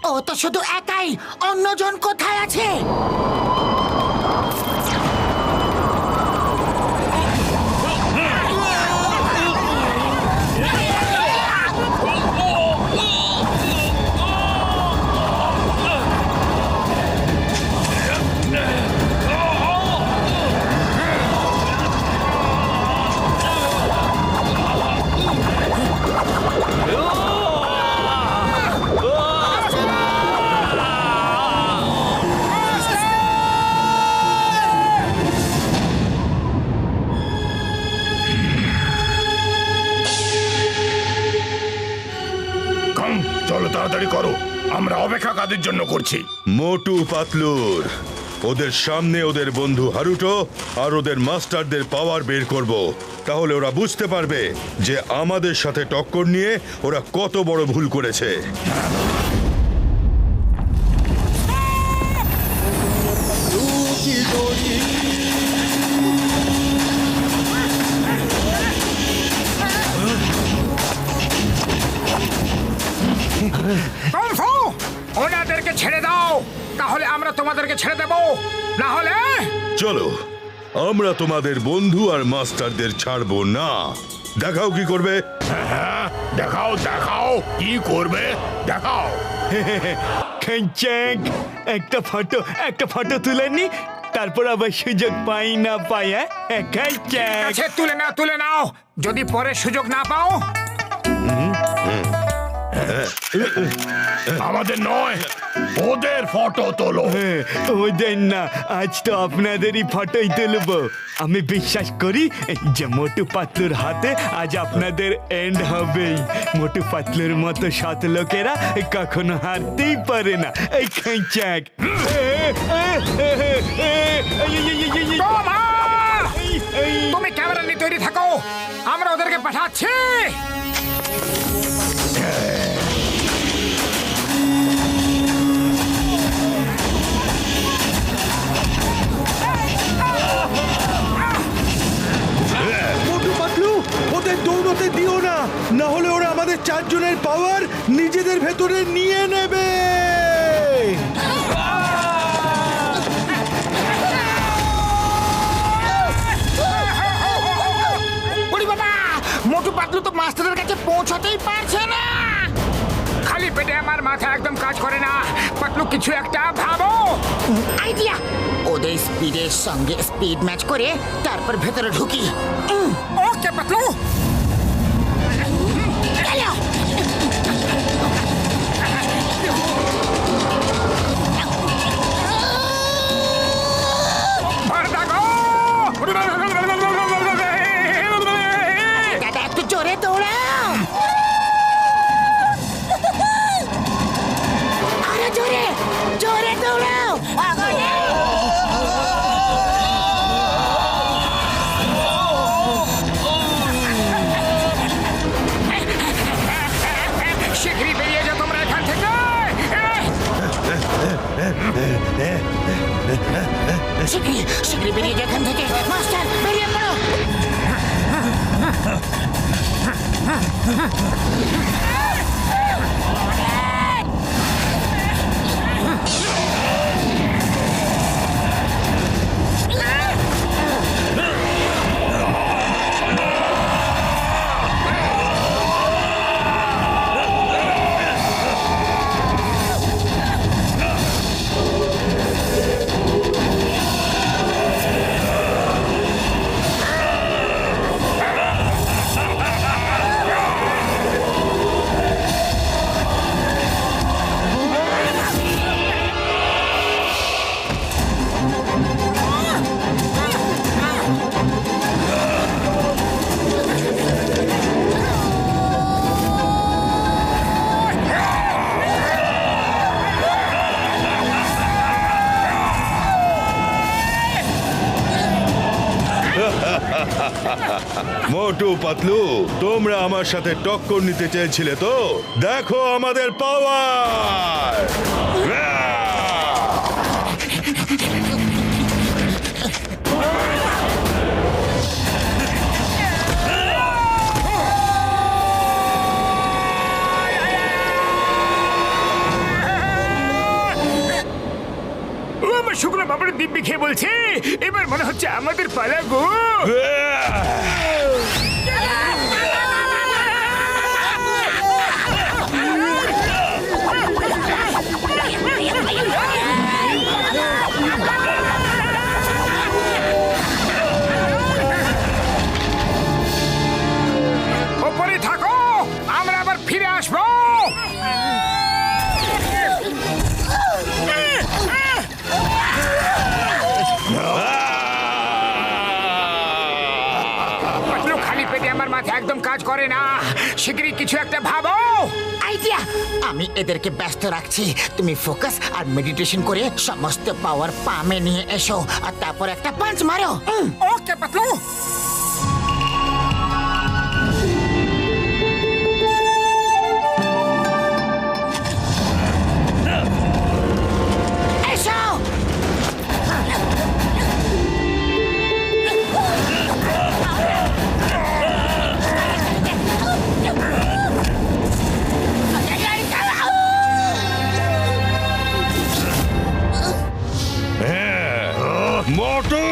ও তো শুধু একাই, অন্যজন কোথায় আছে? চলো তাড়াতাড়ি করো, আমরা অপেক্ষা কাদের জন্য করছি? মোটু পাতলুর। ওদের সামনে ওদের বন্ধু হারুটো আর ওদের মাস্টারদের পাওয়ার বের করব। তাহলে ওরা বুঝতে পারবে যে আমাদের সাথে টক্কর নিয়ে ওরা কত বড় ভুল করেছে। কুংফু, ওনাদেরকে ছেড়ে দাও, তাহলে আমরা তোমাদেরকে ছেড়ে দেব। না হলে চলো, আমরা তোমাদের বন্ধু আর মাস্টারদের ছাড়বো না। দেখাও কি করবে। হ্যাঁ, দেখাও দেখাও, কি করবে দেখাও। খ্যাঁচাক, একটা ফটো তুলে নি, তারপর আবার সুযোগ পাই না পাই। খ্যাঁচাক, কাছে তুলে নাও। যদি পরে সুযোগ না পাও, আমাদের নয়, ওদের ফটো তোলো। ওদের না, আজ তো আপনাদেরই ফটোই তুলবো। আমি বিশ্বাস করি যে মোটু পাতলুর হাতে আজ আপনাদের এন্ড হবেই। মোটু পাতলুর মতো সৎ লোকেরা কখনো হারতেই পারে না। এই খ্যাঁচাক, তুমি ক্যামেরা নিয়ে তৈরি থাকো, আমরা ওদেরকে পাঠাচ্ছি। মোটু পাতলু, ওদের দৌড়তে দিও না, না হলে ওরা আমাদের চারজনের পাওয়ার নিজেদের ভেতরে নিয়ে নেবে। মোটু পাতলু তো মাস্টারের কাছে পৌঁছাতেই পারছে না। খালি পেটে আমার মাথা একদম কাজ করে না। পাতলু, কিছু একটা ভাবো। আইডিয়া, ওদের স্পিডের সঙ্গে স্পিড ম্যাচ করে তারপর ভেতরে ঢুকি। ওকে পাতলু। দাদা, একটু জোরে দৌড়াও। আরে জোরে জোরে দৌড়াও। শিগগিরই শিগগিরই বেরিয়ে যা এখান থেকে। মাস্টার বেরিয়ে পড়ো। মোটু পাতলু, তোমরা আমার সাথে টক্কর নিতে চেয়েছিলে তো? দেখো আমাদের পাওয়ার। ও আমার শুকনো বাবার দিব্যি খেয়ে বলছে এবার মনে হচ্ছে আমাদের পালা গো। ওপরে থাকো, আমরা আবার ফিরে আসবো। খালি পেটে আমার মাথা একদম কাজ করে না, শিগগিরই কিছু একটা ভাবো। আইডিয়া! আমি এদেরকে ব্যস্ত রাখছি, তুমি ফোকাস আর মেডিটেশন করে সমস্ত পাওয়ার পামে নিয়ে এসো আর তারপর একটা পাঞ্চ মারো। ওকে পাতলু। এসো! মোটু!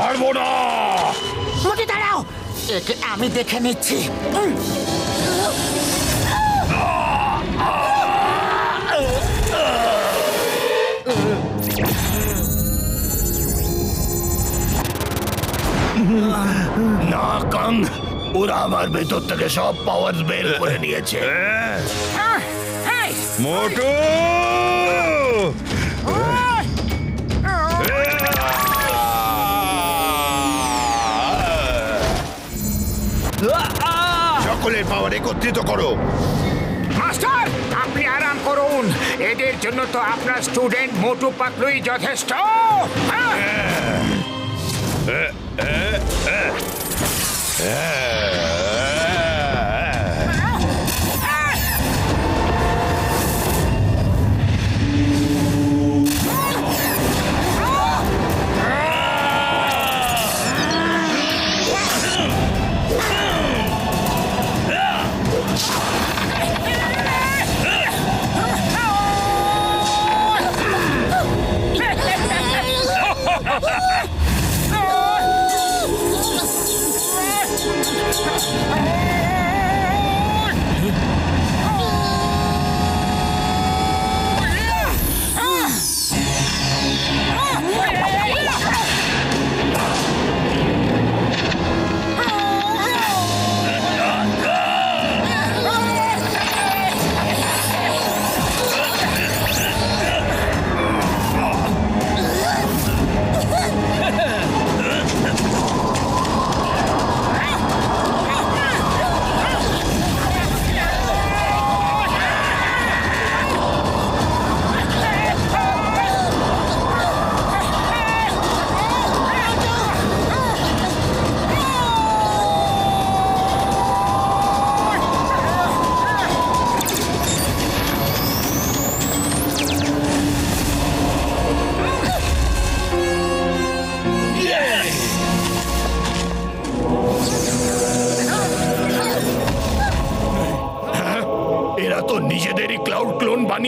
পারবো না। মোটে দাঁড়াও, একে আমি দেখে নিচ্ছি। না কাং, ওরা আমার ভেতর থেকে সব পাওয়ার বের করে নিয়েছে। মোটু! সকলের পাওয়ার একত্রিত করো। মাস্টার, আপনি আরাম করুন, এদের জন্য তো আপনার স্টুডেন্ট মোটু পাতলুই যথেষ্ট।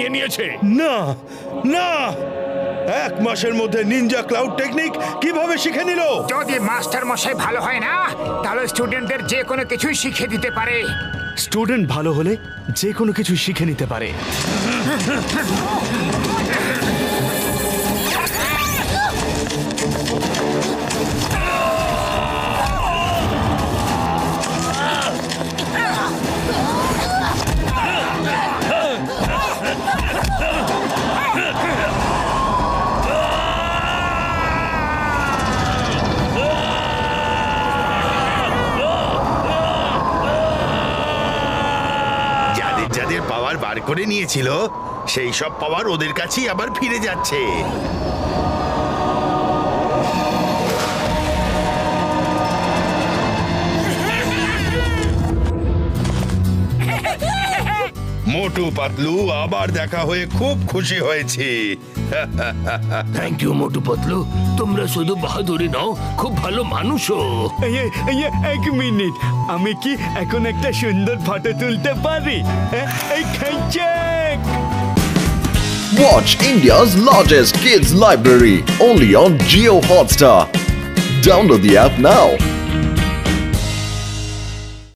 বানিয়ে নিয়েছে। না না, 1 মাসের মধ্যে নিনজা ক্লাউড টেকনিক কিভাবে শিখে নিল? যদি মাস্টার মশাই ভালো হয় না তাহলে স্টুডেন্টদের যে কোনো কিছুই শিখিয়ে দিতে পারে। স্টুডেন্ট ভালো হলে যে কোনো কিছু শিখে নিতে পারে। যাদের পাওয়ার বার করে নিয়েছিল সেই সব পাওয়ার ওদের কাছেই আবার ফিরে যাচ্ছে। মোটু পাতলু, আবার দেখা হয়ে খুব খুশি হয়েছি। থ্যাংক ইউ মোটু পাতলু, তোমরা শুধু বাহাদুরি নাও, খুব ভালো মানুষও। এক মিনিট, আমি কি এখন একটা সুন্দর ফটো তুলতে পারি? এই খাইচাক! Watch India's largest kids library only on Jio Hotstar. Download the app now.